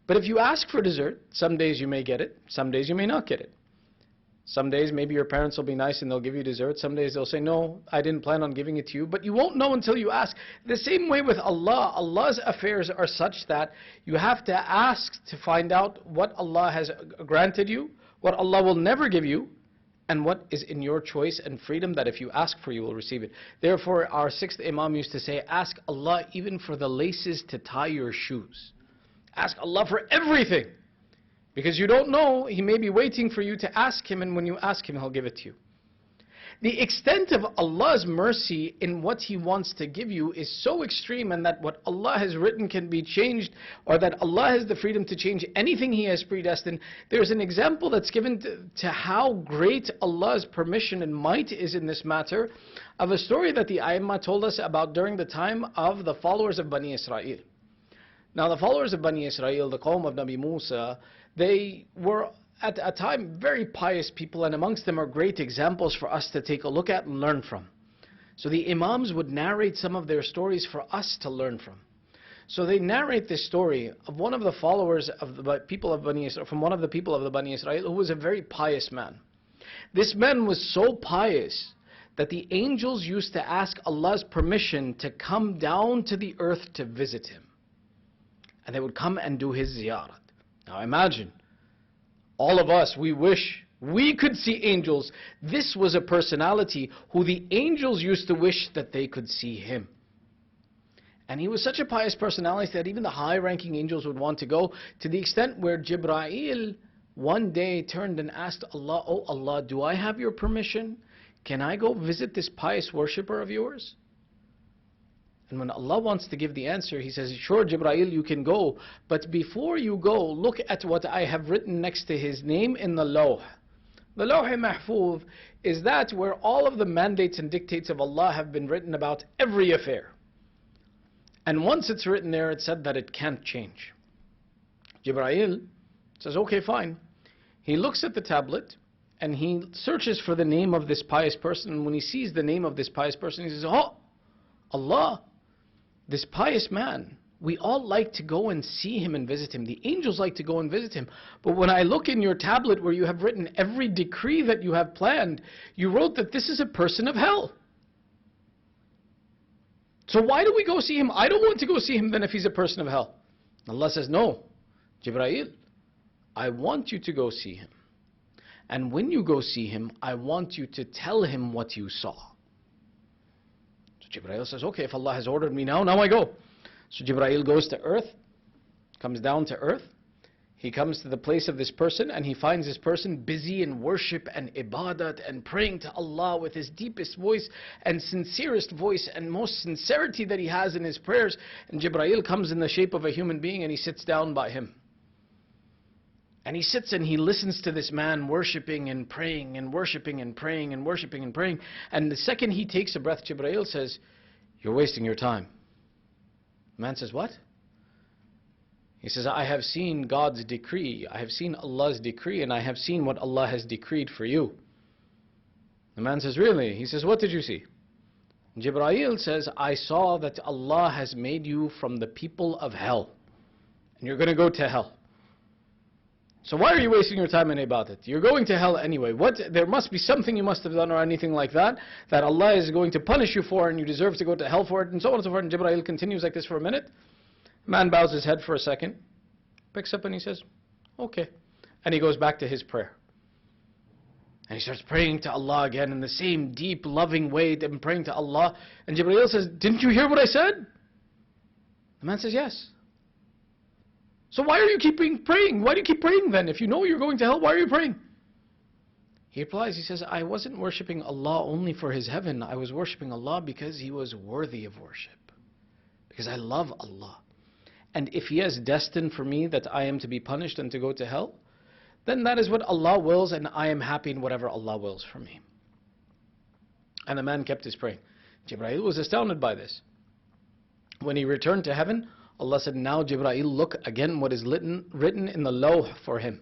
But if you ask for dessert, some days you may get it, some days you may not get it. Some days maybe your parents will be nice and they'll give you dessert. Some days they'll say, no, I didn't plan on giving it to you. But you won't know until you ask. The same way with Allah. Allah's affairs are such that you have to ask to find out what Allah has granted you, what Allah will never give you, and what is in your choice and freedom that if you ask for, you will receive it. Therefore, our sixth Imam used to say, ask Allah even for the laces to tie your shoes. Ask Allah for everything. Because you don't know, He may be waiting for you to ask Him, and when you ask Him, He'll give it to you. The extent of Allah's mercy in what He wants to give you is so extreme, and that what Allah has written can be changed, or that Allah has the freedom to change anything He has predestined. There's an example that's given to how great Allah's permission and might is in this matter, of a story that the Aimma told us about during the time of the followers of Bani Israel. Now the followers of Bani Israel, the Qawm of Nabi Musa, they were at a time very pious people, and amongst them are great examples for us to take a look at and learn from. So the Imams would narrate some of their stories for us to learn from. So they narrate this story of one of the followers of the people of Bani Israel, from one of the people of the Bani Israel, who was a very pious man. This man was so pious that the angels used to ask Allah's permission to come down to the earth to visit him. And they would come and do his ziyarat. Now imagine, all of us, we wish we could see angels. This was a personality who the angels used to wish that they could see him. And he was such a pious personality that even the high-ranking angels would want to go, to the extent where Jibreel one day turned and asked Allah, "Oh Allah, do I have your permission? Can I go visit this pious worshipper of yours?" And when Allah wants to give the answer, He says, "Sure, Jibreel, you can go. But before you go, look at what I have written next to his name in the Lawh." The Lawh Mahfuz is that where all of the mandates and dictates of Allah have been written about every affair. And once it's written there, it said that it can't change. Jibreel says, okay, fine. He looks at the tablet and he searches for the name of this pious person. And when he sees the name of this pious person, he says, "Oh, Allah, this pious man, we all like to go and see him and visit him. The angels like to go and visit him. But when I look in your tablet where you have written every decree that you have planned, you wrote that this is a person of hell. So why do we go see him? I don't want to go see him then if he's a person of hell." Allah says, "No, Jibreel, I want you to go see him. And when you go see him, I want you to tell him what you saw." Jibreel says, "Okay, if Allah has ordered me now I go." So Jibreel goes to earth, comes down to earth. He comes to the place of this person and he finds this person busy in worship and ibadat and praying to Allah with his deepest voice and sincerest voice and most sincerity that he has in his prayers. And Jibreel comes in the shape of a human being and he sits down by him. And he sits and he listens to this man worshiping and praying and worshiping and praying and worshiping and praying. And the second he takes a breath, Jibreel says, "You're wasting your time." The man says, "What?" He says, "I have seen God's decree. I have seen Allah's decree, and I have seen what Allah has decreed for you." The man says, "Really?" He says, "What did you see?" Jibreel says, "I saw that Allah has made you from the people of hell, and you're going to go to hell. So why are you wasting your time in ibadat? You're going to hell anyway. There must be something you must have done or anything like that Allah is going to punish you for and you deserve to go to hell for it," and so on and so forth. And Jibreel continues like this for a minute. Man bows his head for a second, picks up and he says, "Okay." And he goes back to his prayer. And he starts praying to Allah again in the same deep, loving way, and praying to Allah. And Jibreel says, "Didn't you hear what I said?" The man says, "Yes." "So why are you keeping praying? Why do you keep praying then? If you know you're going to hell, why are you praying?" He replies, he says, "I wasn't worshipping Allah only for His heaven. I was worshipping Allah because He was worthy of worship." because I love Allah. And if He has destined for me that I am to be punished and to go to hell, then that is what Allah wills, and I am happy in whatever Allah wills for me. And the man kept his praying. Jibreel was astounded by this. When he returned to heaven, Allah said, now Jibreel, look again what is written in the lawh for him.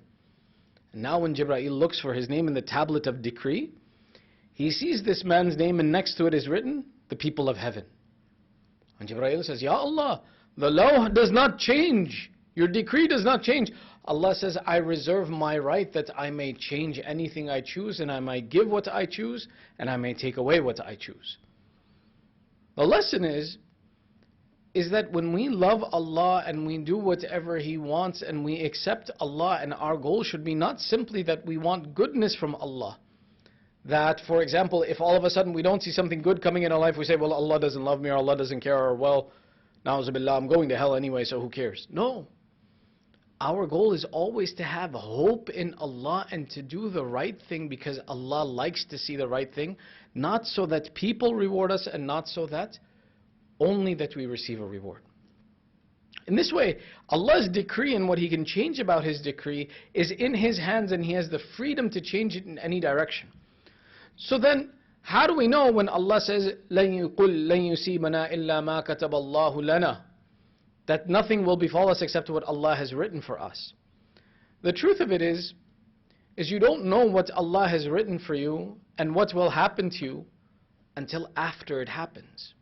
And now when Jibreel looks for his name in the tablet of decree, he sees this man's name, and next to it is written, the people of heaven. And Jibreel says, Ya Allah, the law does not change. Your decree does not change. Allah says, I reserve my right that I may change anything I choose, and I may give what I choose, and I may take away what I choose. The lesson is that when we love Allah and we do whatever He wants and we accept Allah, and our goal should be not simply that we want goodness from Allah. That, for example, if all of a sudden we don't see something good coming in our life, we say, well, Allah doesn't love me, or Allah doesn't care, or well, na'uzubillah, I'm going to hell anyway, so who cares? No. Our goal is always to have hope in Allah and to do the right thing because Allah likes to see the right thing, not so that people reward us and not so that only that we receive a reward. In this way, Allah's decree and what He can change about His decree is in His hands, and He has the freedom to change it in any direction. So then, how do we know when Allah says, لَن يُصِيبَنَا إِلَّا مَا كَتَبَ اللَّهُ لَنَا, that nothing will befall us except what Allah has written for us? The truth of it is you don't know what Allah has written for you and what will happen to you until after it happens.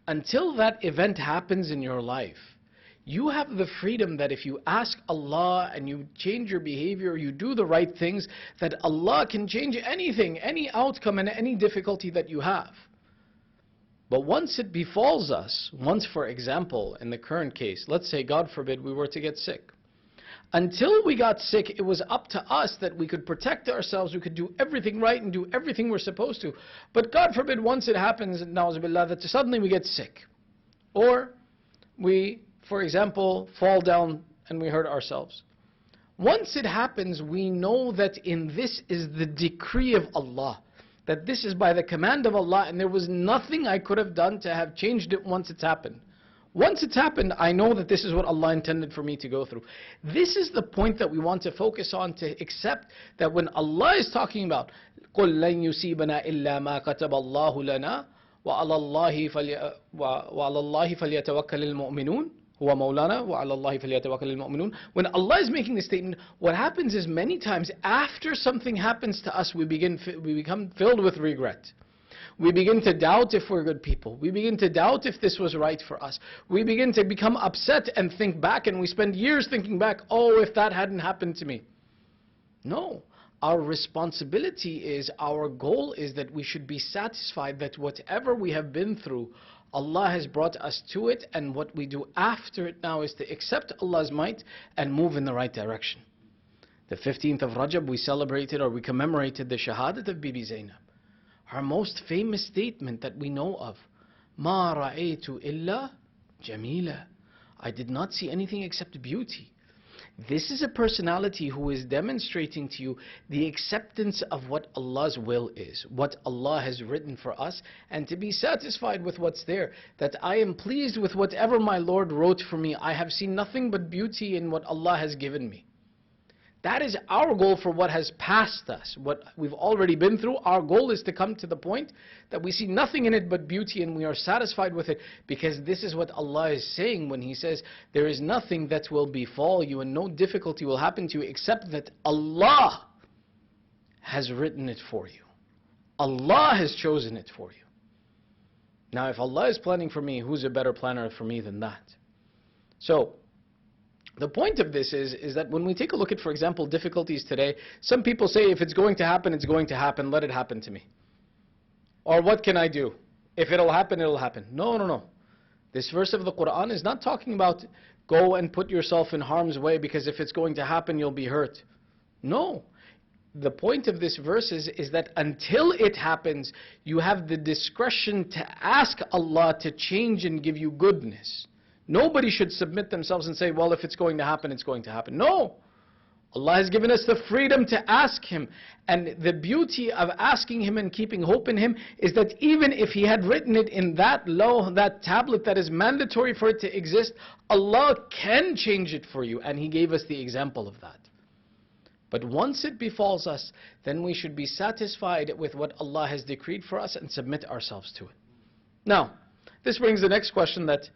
Until that event happens in your life, you have the freedom that if you ask Allah and you change your behavior, you do the right things, that Allah can change anything, any outcome and any difficulty that you have. But once it befalls us, once, for example, in the current case, let's say, God forbid, we were to get sick. Until we got sick, it was up to us that we could protect ourselves, we could do everything right and do everything we're supposed to. But God forbid, once it happens, na'uzubillah, that suddenly we get sick. Or we, for example, fall down and we hurt ourselves. Once it happens, we know that in this is the decree of Allah. That this is by the command of Allah, and there was nothing I could have done to have changed it once it's happened. Once it's happened, I know that this is what Allah intended for me to go through. This is the point that we want to focus on, to accept that when Allah is talking about قُلْ لَن يُصِيبَنَا إِلَّا مَا كَتَبَ اللَّهُ لَنَا وَعَلَى اللَّهِ فَلْيَتَوَكَّلِ الْمُؤْمِنُونَ هُوَ مَوْلَانَا وَعَلَى اللَّهِ فَلْيَتَوَكَّلِ الْمُؤْمِنُونَ. When Allah is making this statement, what happens is many times after something happens to us, we become filled with regret. We begin to doubt if we're good people. We begin to doubt if this was right for us. We begin to become upset and think back, and we spend years thinking back, oh, if that hadn't happened to me. No. Our responsibility is, our goal is that we should be satisfied that whatever we have been through, Allah has brought us to it, and what we do after it now is to accept Allah's might and move in the right direction. The 15th of Rajab, we celebrated, or we commemorated the Shahadat of Bibi Zainab. Her most famous statement that we know of, مَا رَأَيْتُ إِلَّا جَمِيلًا, I did not see anything except beauty. This is a personality who is demonstrating to you the acceptance of what Allah's will is, what Allah has written for us, and to be satisfied with what's there. That I am pleased with whatever my Lord wrote for me. I have seen nothing but beauty in what Allah has given me. That is our goal for what has passed us, what we've already been through. Our goal is to come to the point that we see nothing in it but beauty, and we are satisfied with it, because this is what Allah is saying when He says, there is nothing that will befall you and no difficulty will happen to you except that Allah has written it for you. Allah has chosen it for you. Now, if Allah is planning for me, who's a better planner for me than that? So, the point of this is that when we take a look at, for example, difficulties today, some people say, if it's going to happen, it's going to happen, let it happen to me. Or what can I do? If it'll happen, it'll happen. No, no, no. This verse of the Quran is not talking about go and put yourself in harm's way because if it's going to happen, you'll be hurt. No. The point of this verse is that until it happens, you have the discretion to ask Allah to change and give you goodness. Nobody should submit themselves and say, well, if it's going to happen, it's going to happen. No. Allah has given us the freedom to ask Him. And the beauty of asking Him and keeping hope in Him is that even if He had written it in that law, that tablet that is mandatory for it to exist, Allah can change it for you. And He gave us the example of that. But once it befalls us, then we should be satisfied with what Allah has decreed for us and submit ourselves to it. Now, this brings the next question, that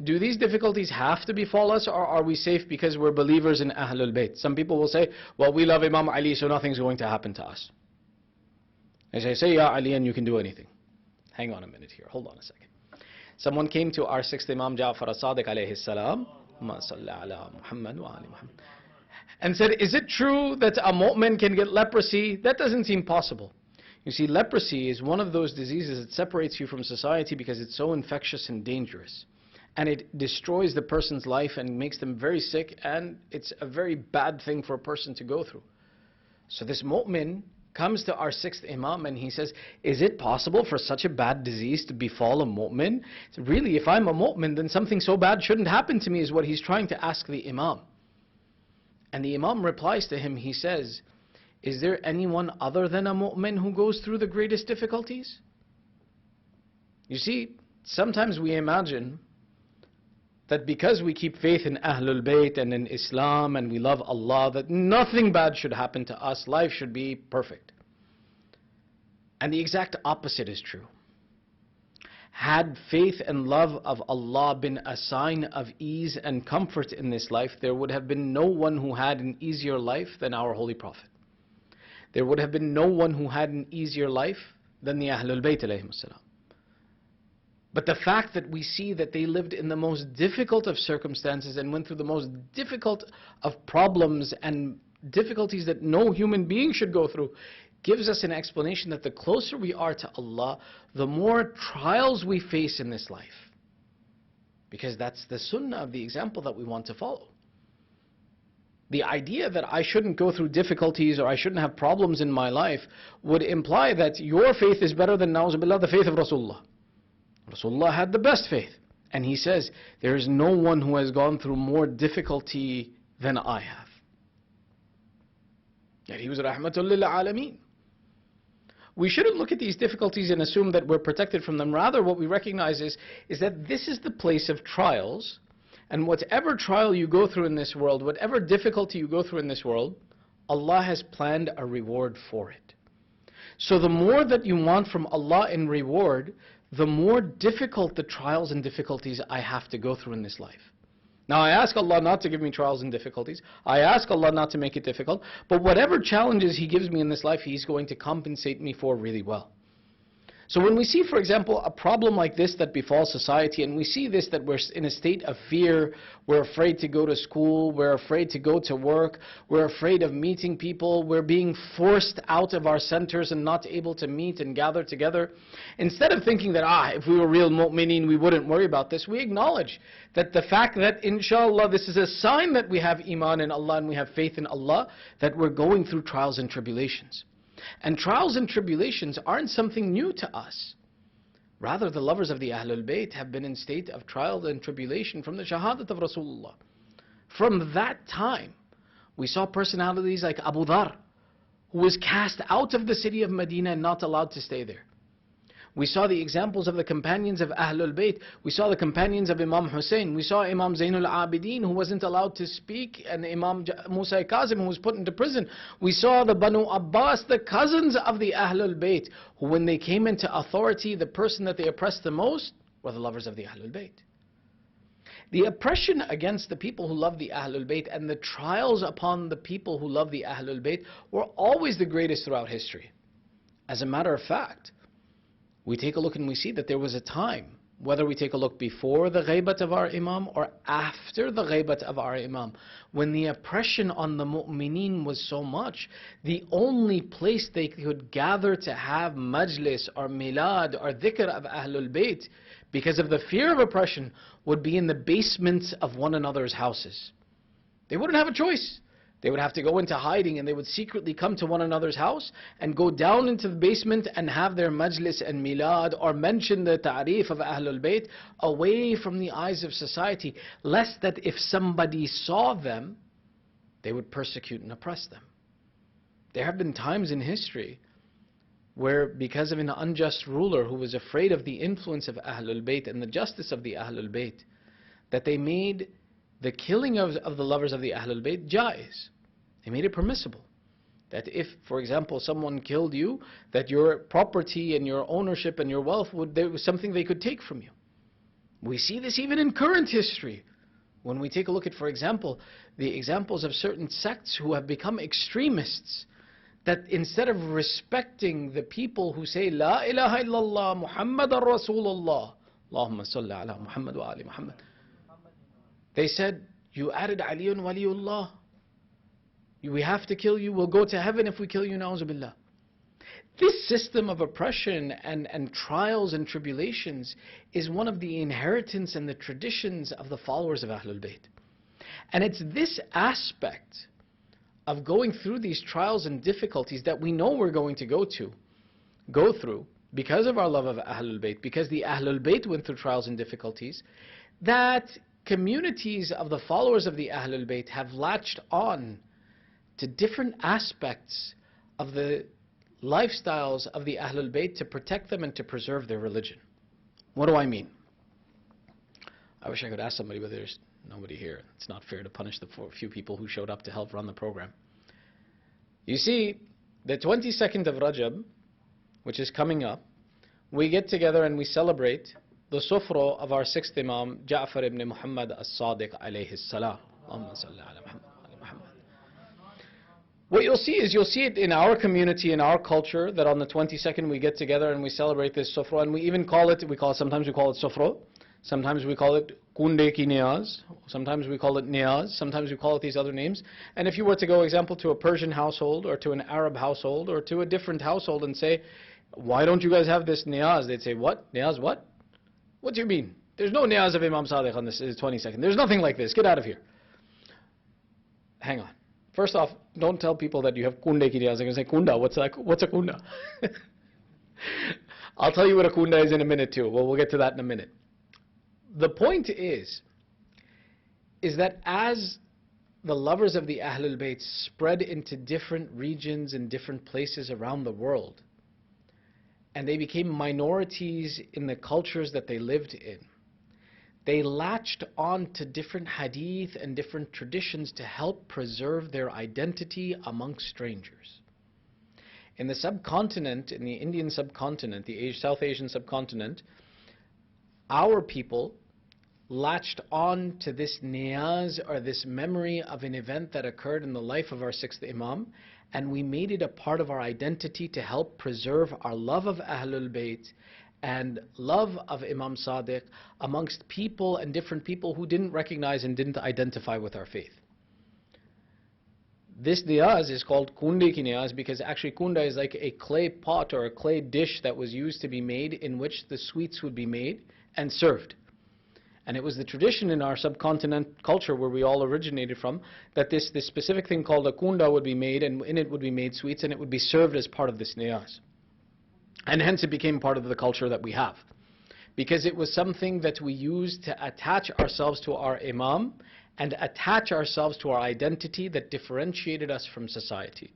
do these difficulties have to befall us, or are we safe because we're believers in Ahlul Bayt? Some people will say, well, we love Imam Ali, so nothing's going to happen to us. I say, Ya Ali, and you can do anything. Hang on a minute here, hold on a second. Someone came to our 6th Imam Ja'far as-Sadiq alayhi salam, and said, is it true that a mu'min can get leprosy? That doesn't seem possible. You see, leprosy is one of those diseases that separates you from society because it's so infectious and dangerous. And it destroys the person's life and makes them very sick, and it's a very bad thing for a person to go through. So this mu'min comes to our 6th Imam and he says, is it possible for such a bad disease to befall a mu'min? So really, if I'm a mu'min, then something so bad shouldn't happen to me, is what he's trying to ask the Imam. And the Imam replies to him, he says, is there anyone other than a mu'min who goes through the greatest difficulties? You see, sometimes we imagine that because we keep faith in Ahlul Bayt and in Islam and we love Allah, that nothing bad should happen to us, life should be perfect. And the exact opposite is true. Had faith and love of Allah been a sign of ease and comfort in this life, there would have been no one who had an easier life than our Holy Prophet. There would have been no one who had an easier life than the Ahlul Bayt alayhim salam. But the fact that we see that they lived in the most difficult of circumstances and went through the most difficult of problems and difficulties that no human being should go through, gives us an explanation that the closer we are to Allah, the more trials we face in this life. Because that's the sunnah of the example that we want to follow. The idea that I shouldn't go through difficulties or I shouldn't have problems in my life would imply that your faith is better than, na'uzubillah, the faith of Rasulullah. Rasulullah had the best faith. And he says, there is no one who has gone through more difficulty than I have. Yet he was rahmatul lil alameen. We shouldn't look at these difficulties and assume that we're protected from them. Rather, what we recognize is that this is the place of trials, and whatever trial you go through in this world, whatever difficulty you go through in this world, Allah has planned a reward for it. So the more that you want from Allah in reward, the more difficult the trials and difficulties I have to go through in this life. Now, I ask Allah not to give me trials and difficulties. I ask Allah not to make it difficult. But whatever challenges He gives me in this life, He's going to compensate me for really well. So when we see, for example, a problem like this that befalls society, and we see this, that we're in a state of fear, we're afraid to go to school, we're afraid to go to work, we're afraid of meeting people, we're being forced out of our centers and not able to meet and gather together. Instead of thinking that, if we were real mu'mineen, we wouldn't worry about this, we acknowledge that the fact that, inshallah, this is a sign that we have iman in Allah and we have faith in Allah, that we're going through trials and tribulations. And trials and tribulations aren't something new to us. Rather, the lovers of the Ahlul Bayt have been in state of trial and tribulation from the shahadat of Rasulullah. From that time, we saw personalities like Abu Dhar, who was cast out of the city of Medina and not allowed to stay there. We saw the examples of the companions of Ahlul Bayt. We saw the companions of Imam Hussein. We saw Imam Zainul Abidin, who wasn't allowed to speak, and Imam Musa Kazim, who was put into prison. We saw the Banu Abbas, the cousins of the Ahlul Bayt, who when they came into authority, the person that they oppressed the most were the lovers of the Ahlul Bayt. The oppression against the people who love the Ahlul Bayt and the trials upon the people who love the Ahlul Bayt were always the greatest throughout history. As a matter of fact, we take a look and we see that there was a time, whether we take a look before the ghaybat of our Imam or after the ghaybat of our Imam, when the oppression on the mu'mineen was so much, the only place they could gather to have majlis or milad or dhikr of Ahlul Bayt, because of the fear of oppression, would be in the basements of one another's houses. They wouldn't have a choice. They would have to go into hiding, and they would secretly come to one another's house and go down into the basement and have their majlis and milad or mention the ta'rif of Ahlul Bayt away from the eyes of society, lest that if somebody saw them, they would persecute and oppress them. There have been times in history where, because of an unjust ruler who was afraid of the influence of Ahlulbayt and the justice of the Ahlulbayt, that they made the killing of the lovers of the Ahlulbayt jaiz. They made it permissible. That if, for example, someone killed you, that your property and your ownership and your wealth there was something they could take from you. We see this even in current history. When we take a look at, for example, the examples of certain sects who have become extremists, that instead of respecting the people who say, La ilaha illallah, Muhammadan Rasulullah, Allahumma salli ala Muhammad wa ali Muhammad, they said, you added Aliyun Waliullah. We have to kill you. We'll go to heaven if we kill you, na'uzubillah. This system of oppression and trials and tribulations is one of the inheritance and the traditions of the followers of Ahlul Bayt. And it's this aspect of going through these trials and difficulties that we know we're going to go through because of our love of Ahlul Bayt, because the Ahlul Bayt went through trials and difficulties, that communities of the followers of the Ahlul Bayt have latched on to different aspects of the lifestyles of the Ahlul Bayt to protect them and to preserve their religion. What do I mean? I wish I could ask somebody, but there's nobody here. It's not fair to punish the few people who showed up to help run the program. You see, the 22nd of Rajab, which is coming up, we get together and we celebrate the SUFRO of our 6th Imam, Ja'far ibn Muhammad as-Sadiq alayhi salam. Allahumma salli ala Muhammad. What you'll see it in our community, in our culture, that on the 22nd we get together and we celebrate this SUFRO, and we even sometimes we call it SUFRO, sometimes we call it Kunde ki Niyaz, sometimes we call it Niyaz, sometimes we call it these other names. And if you were to go, example, to a Persian household or to an Arab household or to a different household and say, why don't you guys have this Niyaz? They'd say, what? Niyaz what? What do you mean? There's no Niyaz of Imam Sadiq on this 22nd. There's nothing like this. Get out of here. Hang on. First off, don't tell people that you have kunde ki niyaz. They're going to say, kunda, what's a kunda? I'll tell you what a kunda is in a minute too. Well, we'll get to that in a minute. The point is that as the lovers of the Ahlul Bayt spread into different regions and different places around the world, and they became minorities in the cultures that they lived in, they latched on to different hadith and different traditions to help preserve their identity amongst strangers. In the subcontinent, in the Indian subcontinent, the South Asian subcontinent, our people latched on to this niyaz, or this memory of an event that occurred in the life of our 6th Imam, and we made it a part of our identity to help preserve our love of Ahlul Bayt and love of Imam Sadiq amongst people and different people who didn't recognize and didn't identify with our faith. This niyaz is called kunde ki niyaz because actually kunda is like a clay pot or a clay dish that was used to be made, in which the sweets would be made and served. And it was the tradition in our subcontinent culture, where we all originated from, that this specific thing called a kunda would be made, and in it would be made sweets, and it would be served as part of this niyaz. And hence it became part of the culture that we have, because it was something that we used to attach ourselves to our Imam and attach ourselves to our identity that differentiated us from society.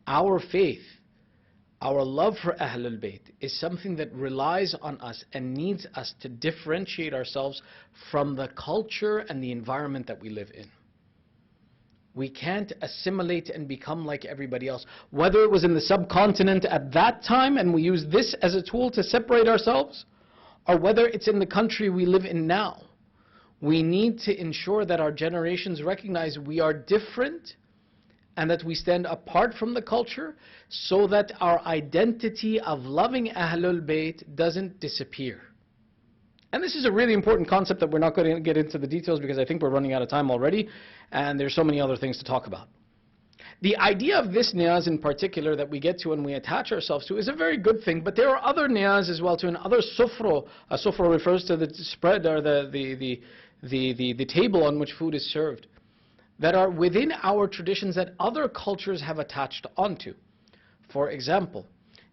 Our faith, our love for Ahlul Bayt is something that relies on us and needs us to differentiate ourselves from the culture and the environment that we live in. We can't assimilate and become like everybody else. Whether it was in the subcontinent at that time and we use this as a tool to separate ourselves, or whether it's in the country we live in now, we need to ensure that our generations recognize we are different and that we stand apart from the culture, so that our identity of loving Ahlul Bayt doesn't disappear. And this is a really important concept that we're not going to get into the details, because I think we're running out of time already, and there's so many other things to talk about. The idea of this niyaz in particular that we get to and we attach ourselves to is a very good thing, but there are other niyaz as well too, and other SUFRO. A SUFRO refers to the spread, or the table on which food is served, that are within our traditions that other cultures have attached onto. For example,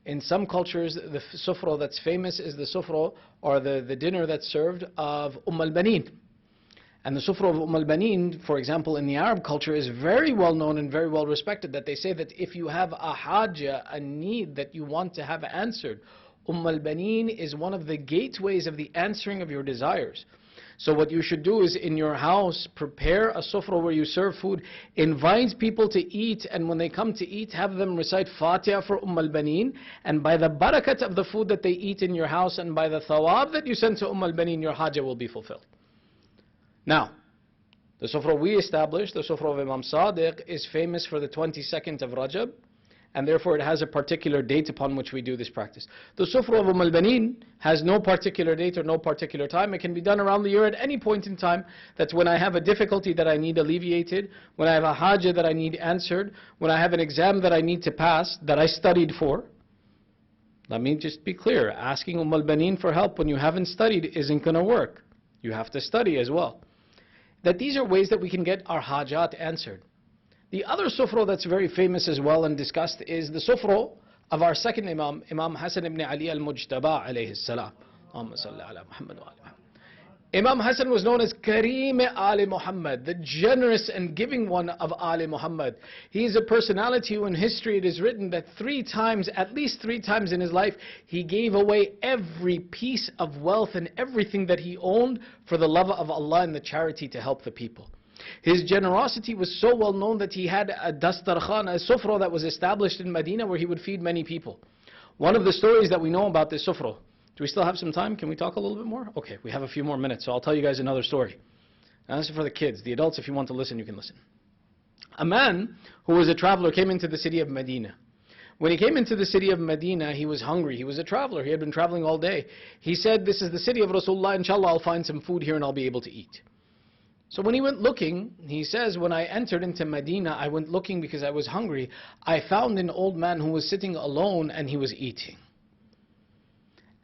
in some cultures, the SUFRO that's famous is the SUFRO, or the dinner that's served of al-Banin. And the sufra of al-Banin, for example, in the Arab culture is very well known and very well respected, that they say that if you have a haja, a need that you want to have answered, al-Banin is one of the gateways of the answering of your desires. So what you should do is in your house, prepare a sufra where you serve food, invite people to eat, and when they come to eat, have them recite Fatiha for al-Banin, and by the barakat of the food that they eat in your house, and by the thawab that you send to al-Banin, your haja will be fulfilled. Now, the sufra we established, the sufra of Imam SADIQ, is famous for the 22nd of Rajab, and therefore it has a particular date upon which we do this practice. The sufra of al-Banin has no particular date or no particular time. It can be done around the year at any point in time. That's when I have a difficulty that I need alleviated, when I have a haja that I need answered, when I have an exam that I need to pass, that I studied for. Let me just be clear, asking al-Banin for help when you haven't studied isn't going to work. You have to study as well. That these are ways that we can get our hajat answered. The other sufra that's very famous as well and discussed is the sufra of our second Imam, Imam Hassan ibn Ali al-Mujtaba alayhi salam. Imam Hassan was known as Kareem Ali Muhammad, the generous and giving one of Ali Muhammad. He is a personality who in history it is written that at least three times in his life, he gave away every piece of wealth and everything that he owned for the love of Allah and the charity to help the people. His generosity was so well known that he had a dastarkhan, a sufra that was established in Medina where he would feed many people. One of the stories that we know about this sufra, do we still have some time? Can we talk a little bit more? Okay, we have a few more minutes, so I'll tell you guys another story. Now this is for the kids. The adults, if you want to listen, you can listen. A man who was a traveler came into the city of Medina. When he came into the city of Medina, he was hungry. He was a traveler. He had been traveling all day. He said, this is the city of Rasulullah. Inshallah, I'll find some food here and I'll be able to eat. So when he went looking, he says, when I entered into Medina, I went looking because I was hungry. I found an old man who was sitting alone and he was eating.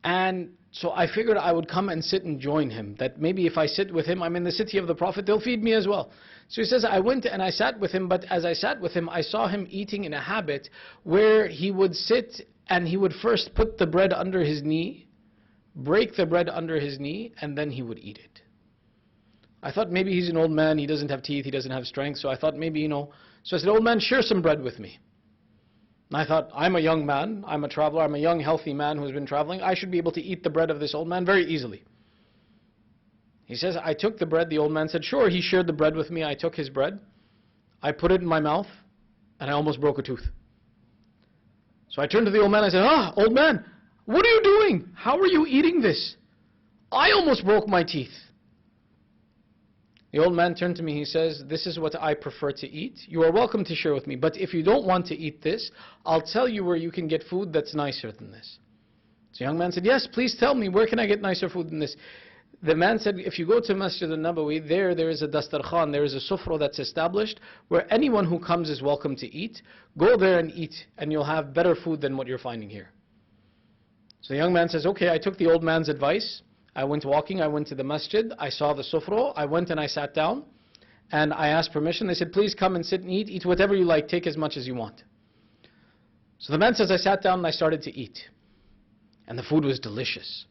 And so I figured I would come and sit and join him, that maybe if I sit with him, I'm in the city of the Prophet, they'll feed me as well. So he says, I went and I sat with him, but as I sat with him, I saw him eating in a habit where he would sit and he would first put the bread under his knee, break the bread under his knee, and then he would eat it. I thought maybe he's an old man, he doesn't have teeth, he doesn't have strength, so I thought maybe, so I said, old man, share some bread with me. And I thought, I'm a young man, I'm a traveler, I'm a young healthy man who's been traveling, I should be able to eat the bread of this old man very easily. He says, I took the bread, the old man said, sure, he shared the bread with me, I took his bread, I put it in my mouth, and I almost broke a tooth. So I turned to the old man, I said, old man, what are you doing? How are you eating this? I almost broke my teeth. The old man turned to me, he says, this is what I prefer to eat. You are welcome to share with me, but if you don't want to eat this, I'll tell you where you can get food that's nicer than this. So the young man said, yes, please tell me, where can I get nicer food than this? The man said, if you go to Masjid al-Nabawi, there is a dastarkhan, there is a sufra that's established, where anyone who comes is welcome to eat. Go there and eat, and you'll have better food than what you're finding here. So the young man says, okay, I took the old man's advice. I went walking, I went to the masjid, I saw the sufra, I went and I sat down, and I asked permission. They said, please come and sit and eat whatever you like, take as much as you want. So the man says, I sat down and I started to eat, and the food was delicious.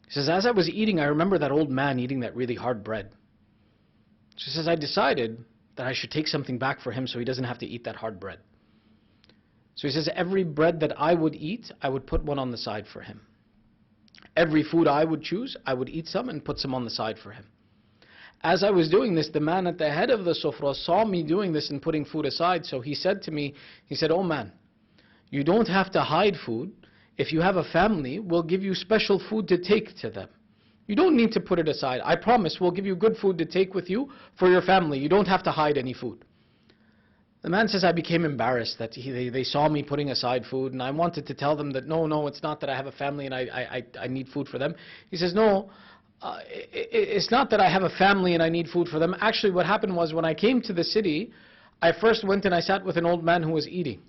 He says, as I was eating, I remember that old man eating that really hard bread. So he says, I decided that I should take something back for him so he doesn't have to eat that hard bread. So he says, every bread that I would eat, I would put one on the side for him. Every food I would choose, I would eat some and put some on the side for him. As I was doing this, the man at the head of the sufra saw me doing this and putting food aside. So he said to me, he said, oh man, you don't have to hide food. If you have a family, we'll give you special food to take to them. You don't need to put it aside. I promise we'll give you good food to take with you for your family. You don't have to hide any food. The man says, I became embarrassed that they saw me putting aside food, and I wanted to tell them that no, it's not that I have a family and I need food for them. He says, no, it's not that I have a family and I need food for them. Actually, what happened was when I came to the city, I first went and I sat with an old man who was eating.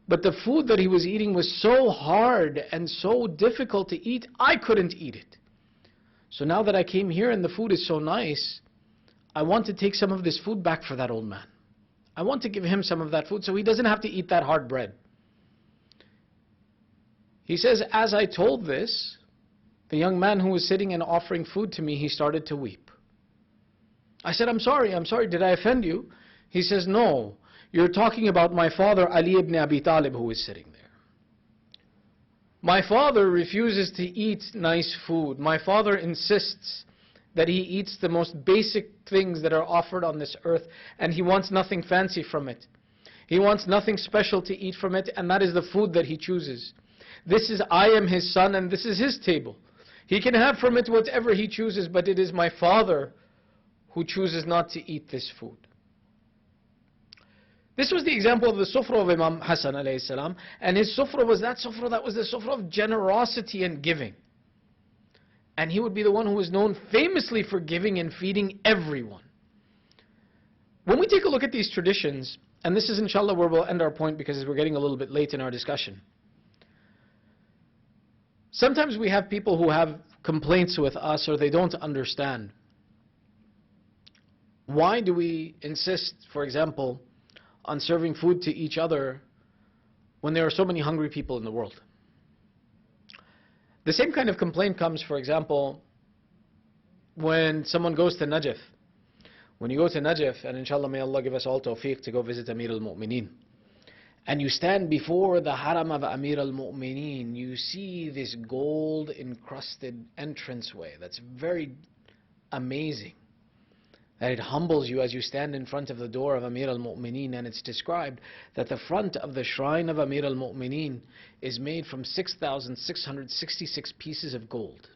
But the food that he was eating was so hard and so difficult to eat, I couldn't eat it. So now that I came here and the food is so nice, I want to take some of this food back for that old man. I want to give him some of that food so he doesn't have to eat that hard bread. He says, as I told this, the young man who was sitting and offering food to me, he started to weep. I said, I'm sorry, did I offend you? He says, no, you're talking about my father Ali ibn Abi Talib, who is sitting there. My father refuses to eat nice food. My father insists that he eats the most basic things that are offered on this earth, and he wants nothing fancy from it. He wants nothing special to eat from it, and that is the food that he chooses. I am his son, and this is his table. He can have from it whatever he chooses, but it is my father who chooses not to eat this food. This was the example of the SUFRO of Imam Hassan alayhi salam, and his SUFRO was that was the SUFRO of generosity and giving. And he would be the one who was known famously for giving and feeding everyone. When we take a look at these traditions, and this is inshallah where we'll end our point because we're getting a little bit late in our discussion. Sometimes we have people who have complaints with us or they don't understand. Why do we insist, for example, on serving food to each other when there are so many hungry people in the world? The same kind of complaint comes, for example, when someone goes to Najaf. When you go to Najaf, and inshallah may Allah give us all tawfiq to go visit Amir al-Mu'mineen, and you stand before the haram of Amir al-Mu'mineen, you see this gold encrusted entranceway that's very amazing. That it humbles you as you stand in front of the door of Amir al-Mu'mineen, and it's described that the front of the shrine of Amir al-Mu'mineen is made from 6,666 pieces of gold.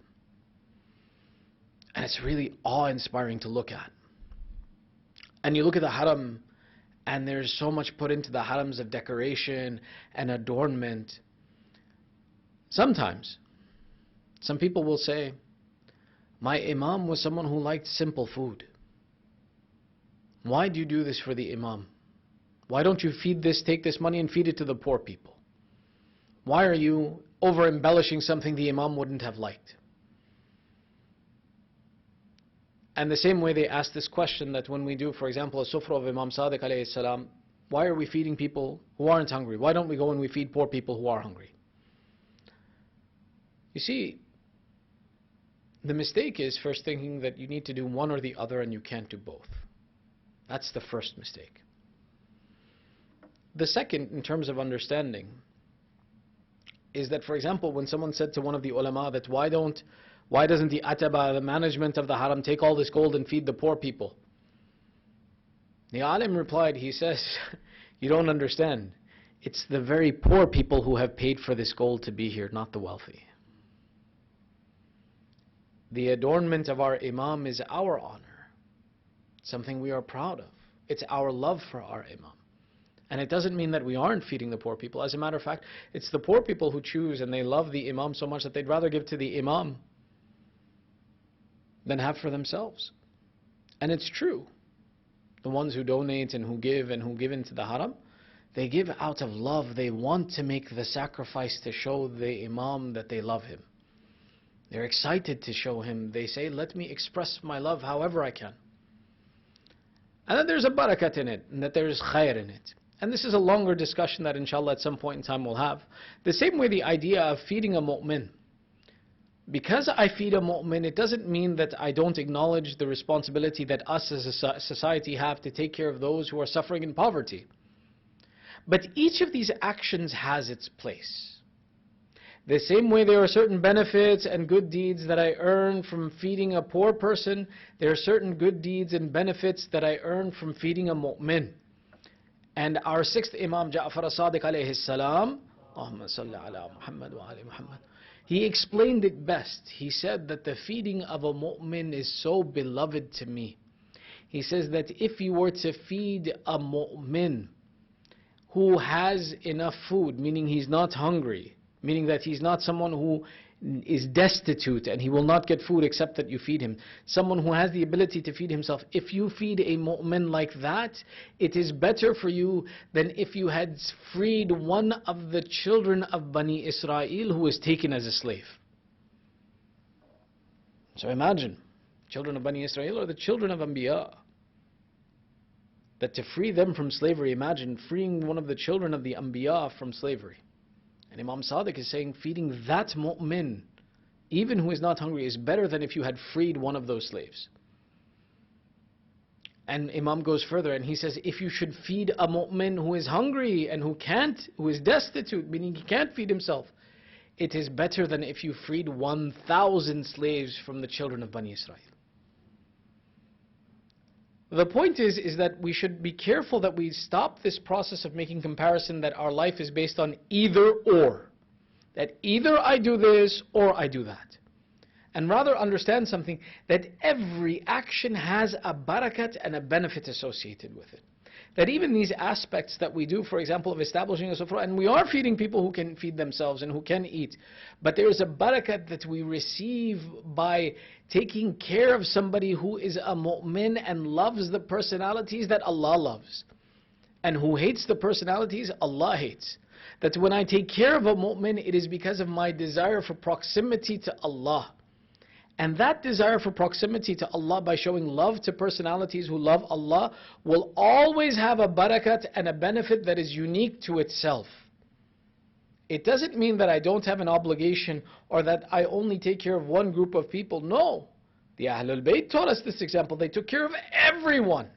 And it's really awe-inspiring to look at. And you look at the haram, and there's so much put into the harams of decoration and adornment. Sometimes, some people will say, my imam was someone who liked simple food. Why do you do this for the imam? Why don't you take this money and feed it to the poor people? Why are you over-embellishing something the imam wouldn't have liked? And the same way they ask this question that when we do, for example, a SUFRO of Imam Sadiq alayhi salam, why are we feeding people who aren't hungry? Why don't we go and we feed poor people who are hungry? You see, the mistake is first thinking that you need to do one or the other and you can't do both. That's the first mistake. The second, in terms of understanding, is that, for example, when someone said to one of the ulama that why doesn't the ataba, the management of the haram, take all this gold and feed the poor people? The alim replied, he says, you don't understand. It's the very poor people who have paid for this gold to be here, not the wealthy. The adornment of our imam is our honor, something we are proud of. It's our love for our imam. And it doesn't mean that we aren't feeding the poor people. As a matter of fact, it's the poor people who choose and they love the imam so much that they'd rather give to the imam than have for themselves. And it's true. The ones who donate and who give into the haram, they give out of love. They want to make the sacrifice to show the imam that they love him. They're excited to show him. They say, let me express my love however I can. And that there's a barakat in it, and that there is khair in it. And this is a longer discussion that inshallah at some point in time we'll have. The same way the idea of feeding a mu'min. Because I feed a mu'min, it doesn't mean that I don't acknowledge the responsibility that us as a society have to take care of those who are suffering in poverty. But each of these actions has its place. The same way there are certain benefits and good deeds that I earn from feeding a poor person, there are certain good deeds and benefits that I earn from feeding a mu'min. And our sixth Imam Ja'far as-Sadiq alayhi salam, Allahumma salli ala Muhammad wa ali Muhammad, he explained it best. He said that the feeding of a mu'min is so beloved to me. He says that if you were to feed a mu'min who has enough food, meaning he's not hungry, meaning that he's not someone who is destitute and he will not get food except that you feed him, someone who has the ability to feed himself, if you feed a mu'min like that, it is better for you than if you had freed one of the children of Bani Israel who was taken as a slave. So imagine, children of Bani Israel are the children of Anbiya. That to free them from slavery, imagine freeing one of the children of the Anbiya from slavery. And Imam Sadiq is saying feeding that mu'min, even who is not hungry, is better than if you had freed one of those slaves. And Imam goes further and he says, if you should feed a mu'min who is hungry and who is destitute, meaning he can't feed himself, it is better than if you freed 1,000 slaves from the children of Bani Israel. The point is that we should be careful that we stop this process of making comparison that our life is based on either or. That either I do this or I do that. And rather understand something, that every action has a barakat and a benefit associated with it. That even these aspects that we do, for example, of establishing a SUFRO, and we are feeding people who can feed themselves and who can eat, but there is a barakat that we receive by taking care of somebody who is a mu'min and loves the personalities that Allah loves, and who hates the personalities Allah hates. That when I take care of a mu'min, it is because of my desire for proximity to Allah. And that desire for proximity to Allah by showing love to personalities who love Allah will always have a barakat and a benefit that is unique to itself. It doesn't mean that I don't have an obligation or that I only take care of one group of people. No. The Ahlulbayt taught us this example. They took care of everyone.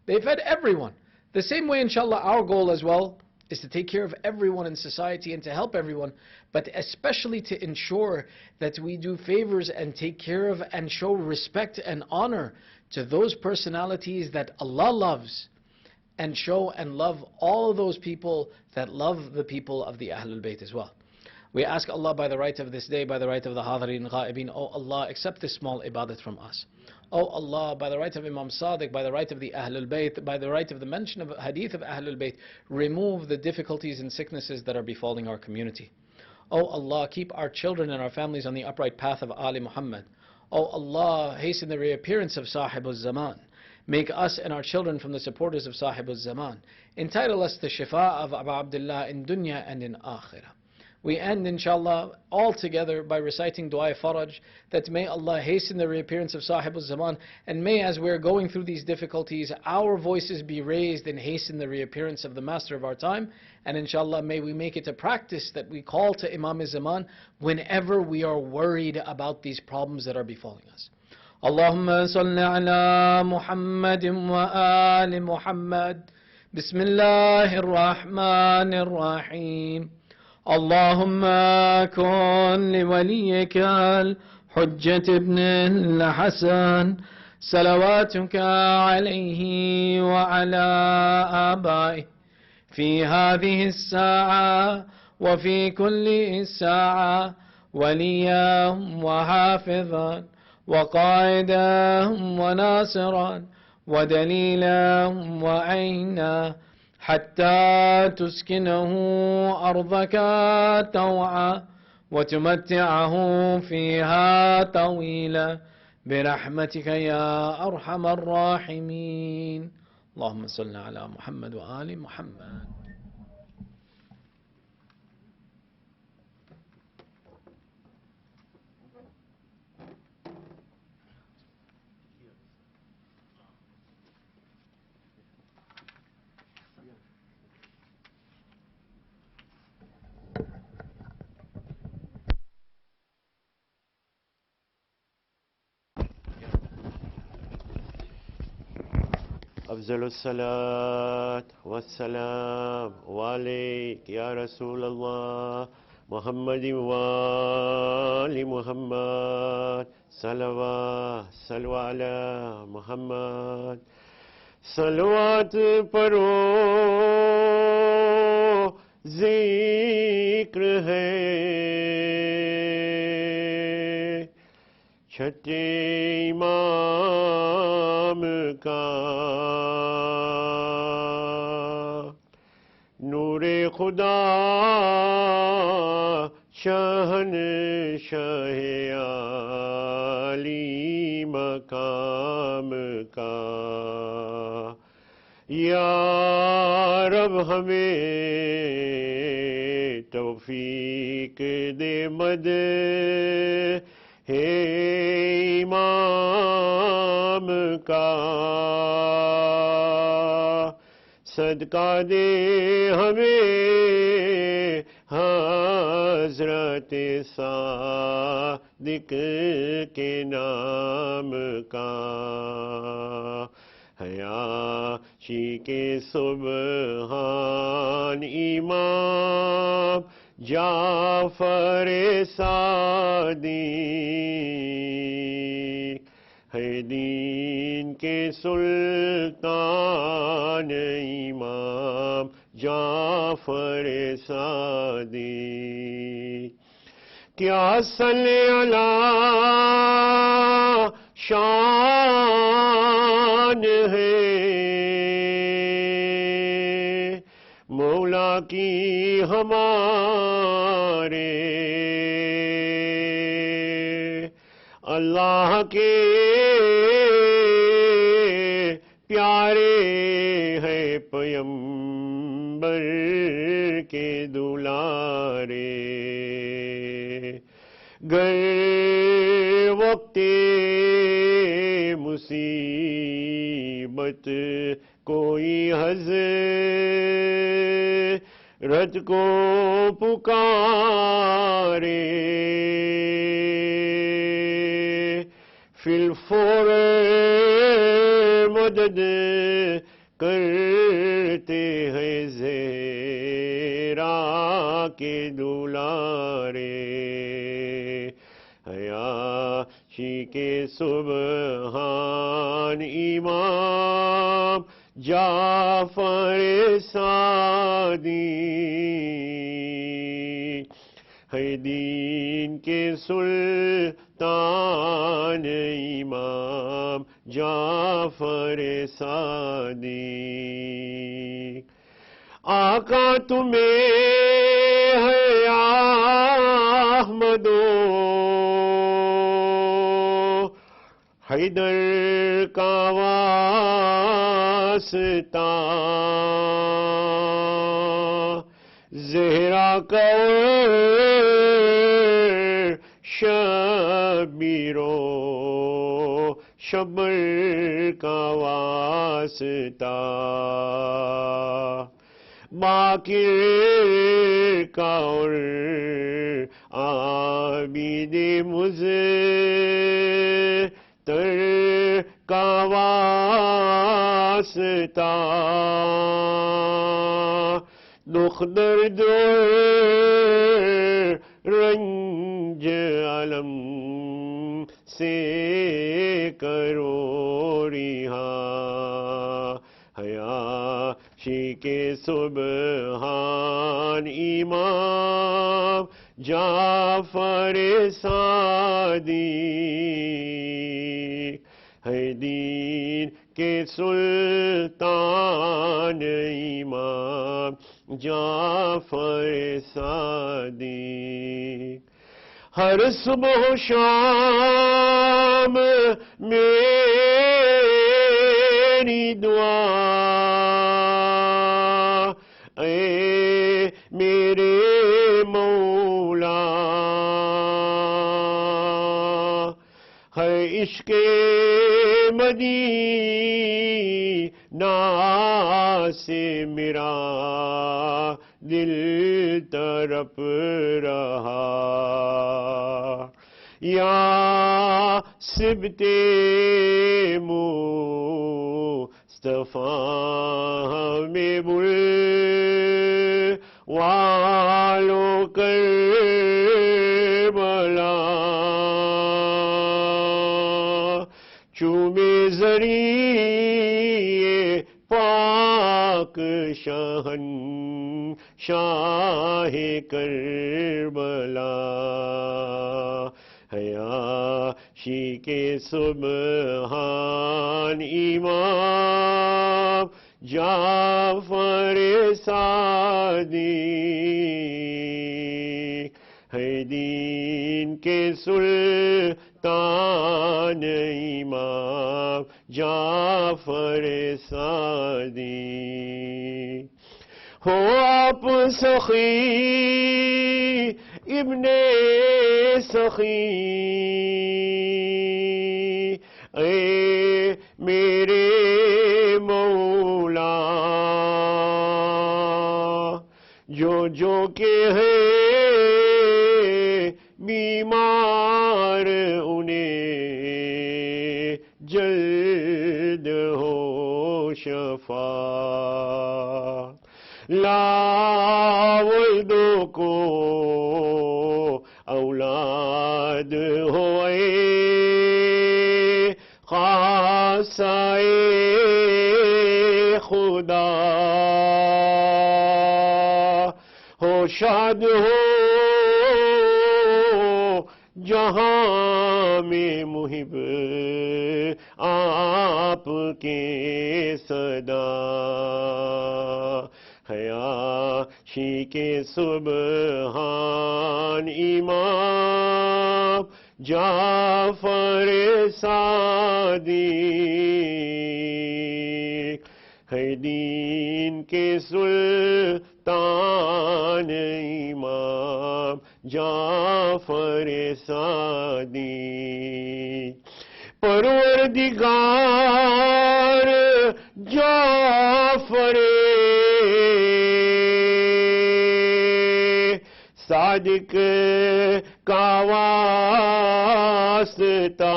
They fed everyone. The same way, inshallah, our goal as well is to take care of everyone in society and to help everyone, but especially to ensure that we do favors and take care of and show respect and honor to those personalities that Allah loves, and show and love all of those people that love the people of the Ahlul Bayt as well. We ask Allah by the right of this day, by the right of the Hadirin Ghaibin, oh Allah, accept this small ibadat from us. Oh Allah, by the right of Imam Sadiq, by the right of the Ahlul Bayt, by the right of the mention of hadith of Ahlul Bayt, remove the difficulties and sicknesses that are befalling our community. Oh Allah, keep our children and our families on the upright path of Ali Muhammad. Oh Allah, hasten the reappearance of Sahibul Zaman. Make us and our children from the supporters of Sahibul Zaman. Entitle us to Shifa of Abu Abdullah in dunya and in akhirah. We end, inshallah, all together by reciting Dua Faraj, that may Allah hasten the reappearance of Sahibul Zaman, and may, as we're going through these difficulties, our voices be raised and hasten the reappearance of the Master of our time. And inshallah, may we make it a practice that we call to Imam Zaman whenever we are worried about these problems that are befalling us. Allahumma salli ala Muhammadin wa ali Muhammad. Bismillahir Rahmanir Rahim. اللهم كن لوليك الحجة ابن الحسن صلواتك عليه وعلى آبائه في هذه الساعة وفي كل ساعة وليا وحافظا وقائدا وناصرا ودليلا وعينا حتى تسكنه أرضك طوعا وتمتعه فيها طويلا برحمتك يا أرحم الراحمين. اللهم صل على محمد وآل محمد. أفضل الصلاة والسلام عليك يا رسول الله محمد وآل محمد صلوا على محمد صلوات پڑھو ذکر ہے چھٹے امام کا نور خدا شہنشاہ عالی مقام کا یا رب ہمیں توفیق دے مد ہے امام کا صدقہ دے ہمیں حضرت صادق کے نام کا حیا شیک سبحان امام جعفر صادق ہے دین کے سلطان امام جعفر صادق کیا صلی اللہ شان ہے مولا کی ہمارے اللہ کے پیارے ہیں پیمبر کے دلارے گر وقت مصیبت کوئی حضرت کو پکارے فی الفور مدد کرتے ہیں زہرا کے دلارے عیاشی کے سبحان امام جعفر صادق ہے دین کے سلطان امام جعفر صادق آقا تمہیں ہے احمدو حیدر کا واسطہ زہرا کا شبیرو شبر کا واسطہ باقر کا اور عابد مزتر کا واسطہ دکھ درد رنج علم سے کرو رہا عیاشی کے سبحان امام جعفر صادق ہے دین کے سلطان امام جعفر صادق ہر صبح و شام میری دعا اے میرے مولا ہے عشق مدینہ سے میرا دل تڑپ رہا یا سبت مصطفیٰ میں بل والو کربلا چومے ذریعے پاک شہن شاہ کربلا عیاشی کے سبحان امام جعفر صادق ہے دین کے سلطان امام جعفر صادق ہو آپ سخی ابن سخی اے میرے مولا جو کہ ہے بیمار انہیں جلد ہو شفا لا ولد کو اولاد ہوئے خاصائے خدا ہو شاد ہو جہاں میں محب آپ کے صدا حیاشی کے سبحان امام جعفر صادق ہے دین کے سلطان امام جعفر صادق پروردگار جعفر صادق کا واسطہ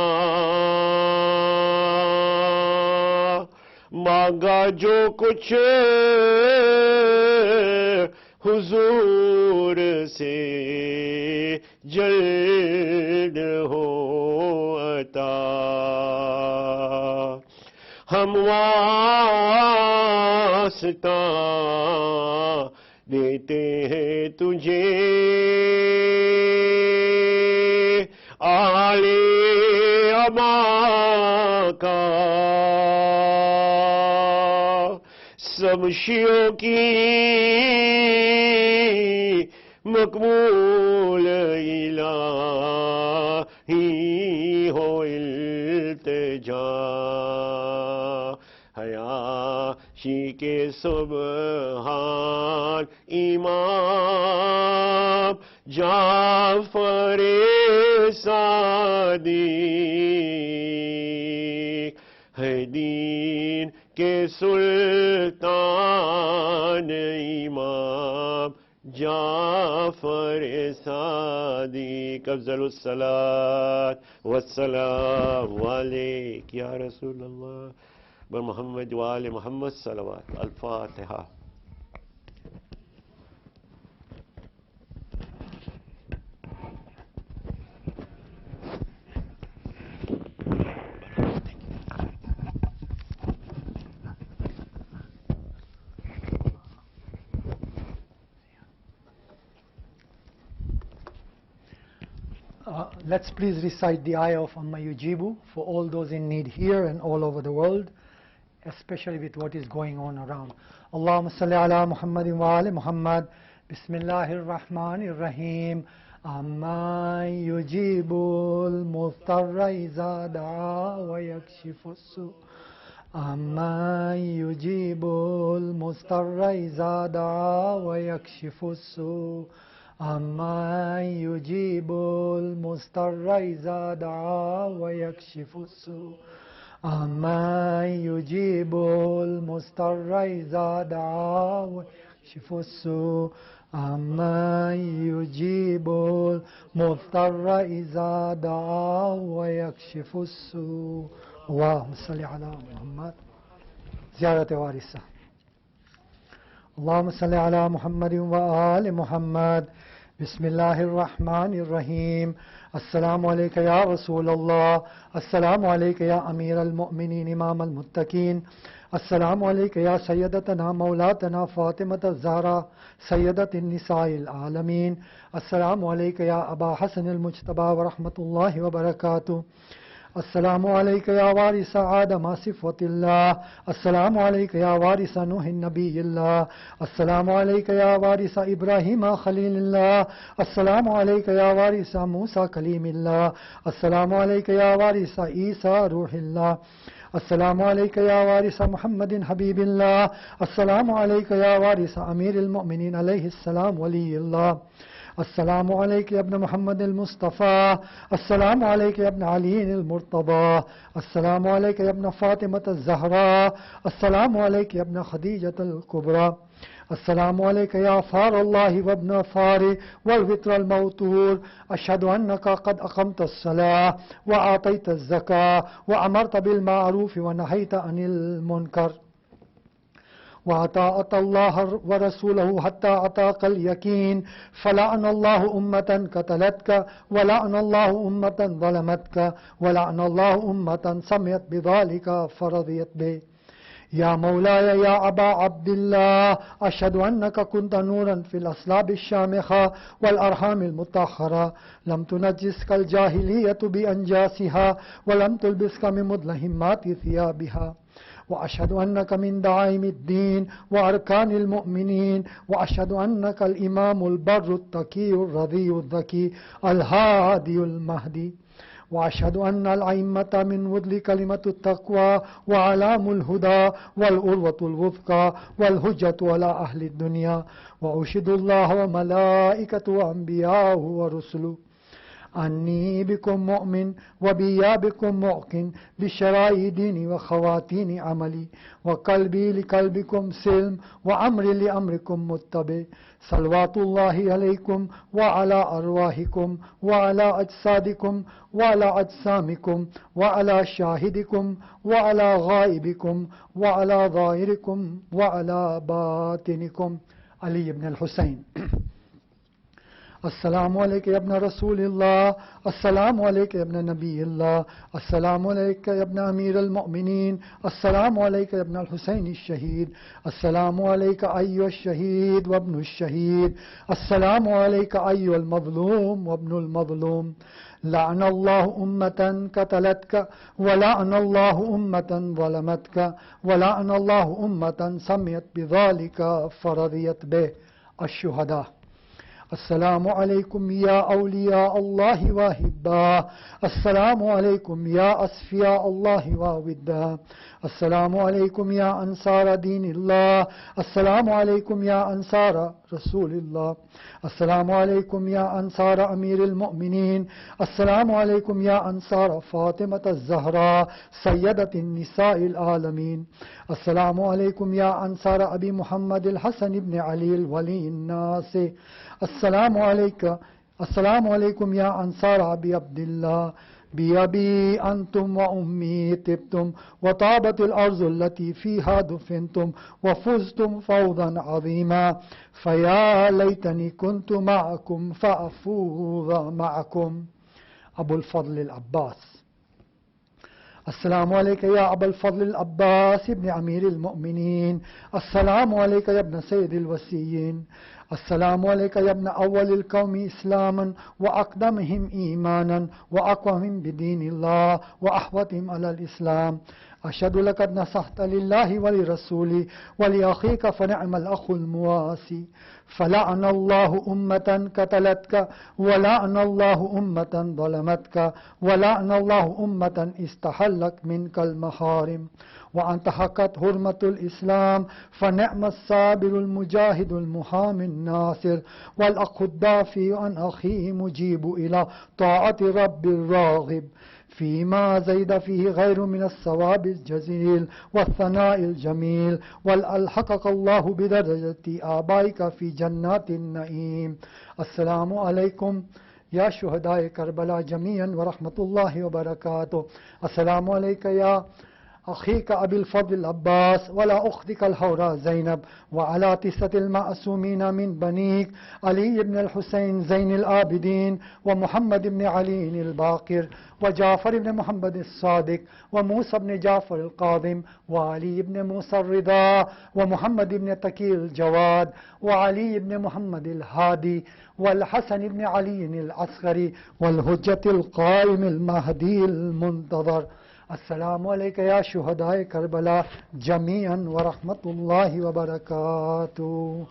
مانگا جو کچھ حضور سے جلد ہو عطا ہم واسطہ دیتے ہیں تجھے آل ابا کا سب شیعوں کی مقبول الہی ہو التجا حیاشی کے سبحان امام جعفر صادق ہے دین کے سلطان امام جعفر صادق افضل الصلاة والسلام علیک یا رسول اللہ بمحمد وآل محمد صلوات الفاتحہ. Let's please recite the ayah of Amma Yujibu for all those in need here and all over the world, especially with what is going on around. Allahumma salli ala Muhammadin wa ali Muhammad. Bismillahir Rahmanir Rahim. Amma yujibul muftarra iza da'a wa yakshifu su. Amma yujibul mustarra iza da'a wa yakshifu su. أَمَّن يُجِيبُ الْمُضْطَرَّ إِذَا دَعَا وَيَكْشِفُ السُّوءَ أَمَّن يُجِيبُ الْمُضْطَرَّ إِذَا دَعَا وَيَكْشِفُ السُّوءَ أَمَّن يُجِيبُ الْمُضْطَرَّ إِذَا دَعَا وَيَكْشِفُ السُّوءَ. اللهم صل على محمد. زيارة وارثة. اللهم صل على محمد وآل محمد. بسم الله الرحمن الرحيم. السلام عليك يا رسول الله. السلام عليك يا أمير المؤمنين إمام المتقين. السلام عليك يا سيدتنا مولاتنا فاطمة الزهراء سيدة النساء العالمين. السلام عليك يا أبا حسن المجتبى ورحمة الله وبركاته. السلام عليك يا وارث آدم صفوة الله. السلام عليك يا وارث نوح النبي الله. السلام عليك يا وارث إبراهيم خليل الله. السلام عليك يا وارث موسى كليم الله. السلام عليك يا وارث عيسى روح الله. السلام عليك يا وارث محمد حبيب الله. السلام عليك يا وارث أمير المؤمنين عليه السلام ولي الله. السلام عليك يا ابن محمد المصطفى. السلام عليك يا ابن علي المرتضى. السلام عليك يا ابن فاطمة الزهراء. السلام عليك يا ابن خديجة الكبرى. السلام عليك يا فار الله وابن فار والوتر الموتور. أشهد أنك قد أقمت الصلاة وأعطيت الزكاة وأمرت بالمعروف ونهيت عن المنكر وأطاعت الله ورسوله حتى أتاك اليقين فلعن الله أمة قتلتك ولعن الله أمة ظلمتك ولعن الله أمة سمعت بذلك فرضيت به. يا مولاي يا أبا عبد الله أشهد أنك كنت نورا في الأصلاب الشامخة والأرحام المطهرة لم تنجسك الجاهلية بأنجاسها ولم تلبسك من مدلهمات ثيابها. وأشهد أنك من دعائم الدين وأركان المؤمنين وأشهد أنك الإمام البر التقي الرضي الذكي الهادي المهدي. وأشهد أن الأئمة من ودل كلمة التقوى وعلام الهدى والأروة الوثقى والهجة على أهل الدنيا. وأشهد الله وملائكته وأنبياءه ورسله أني بكم مؤمن وبيا بكم موقن بشرائع ديني وخواتين عملي وقلبي لقلبكم سلم وأمري لأمركم متبع. صلوات الله عليكم وعلى أرواحكم وعلى أجسادكم وعلى أجسامكم وعلى شاهدكم وعلى غائبكم وعلى ظاهركم وعلى باطنكم. علي بن الحسين. السلام عليك يا ابن رسول الله، السلام عليك يا ابن نبي الله، السلام عليك يا ابن أمير المؤمنين، السلام عليك يا ابن الحسين الشهيد، السلام عليك أيها الشهيد وابن الشهيد، السلام عليك أيها المظلوم وابن المظلوم. لعن الله أمة قتلتك ولعن الله أمة ظلمتك ولعن الله أمة سمعت بذلك فرضيت به. الشهداء. السلام عليكم يا أولياء الله وأحباه، السلام عليكم يا أصفياء الله ووداه، السلام عليكم يا أنصار دين الله، السلام عليكم يا أنصار رسول الله، السلام عليكم يا أنصار أمير المؤمنين، السلام عليكم يا أنصار فاطمة الزهراء سيدة النساء العالمين، السلام عليكم يا أنصار أبي محمد الحسن بن علي الولي الناس، السلام عليكم يا أنصار أبي عبد الله، بأبي أنتم وأمي طبتم وطابت الأرض التي فيها دفنتم وفزتم فوزا عظيما، فيا ليتني كنت معكم فأفوز معكم. أبو الفضل العباس. السلام عليك يا أبا الفضل العباس ابن أمير المؤمنين، السلام عليك يا ابن سيد الوسيين، السلام عليك يا ابن أول القوم إسلاما وأقدمهم إيمانا وأقوهم بدين الله وأحوتهم على الإسلام. أشهد لقد نصحت لله ولرسوله ولأخيك فنعم الأخ المواسي. فلعن الله أمة قتلتك ولعن الله أمة ظلمتك ولعن الله أمة استحلت منك المحارم. وانتهكت حرمة الإسلام فنعم الصابر المجاهد المحامي الناصر والأخ الدافع عن أخيه مجيب إلى طاعة رب الراغب فيما زيد فيه غير من الثواب الجزيل والثناء الجميل والألحقك الله بدرجة آبائك في جنات النعيم. السلام عليكم يا شهداء كربلاء جميعا ورحمة الله وبركاته. السلام عليك يا أخيك أبي الفضل العباس ولا أختك الحوراء زينب وعلى تسة المعصومين من بنيك علي بن الحسين زين العابدين ومحمد بن علي الباقر وجعفر بن محمد الصادق وموسى بن جعفر القاظم وعلي بن موسى الرضا ومحمد بن تقي الجواد وعلي بن محمد الهادي والحسن بن علي العسكري والهجة القائم المهدي المنتظر. السلام عليك يا شهداء كربلاء جميعا ورحمة الله وبركاته.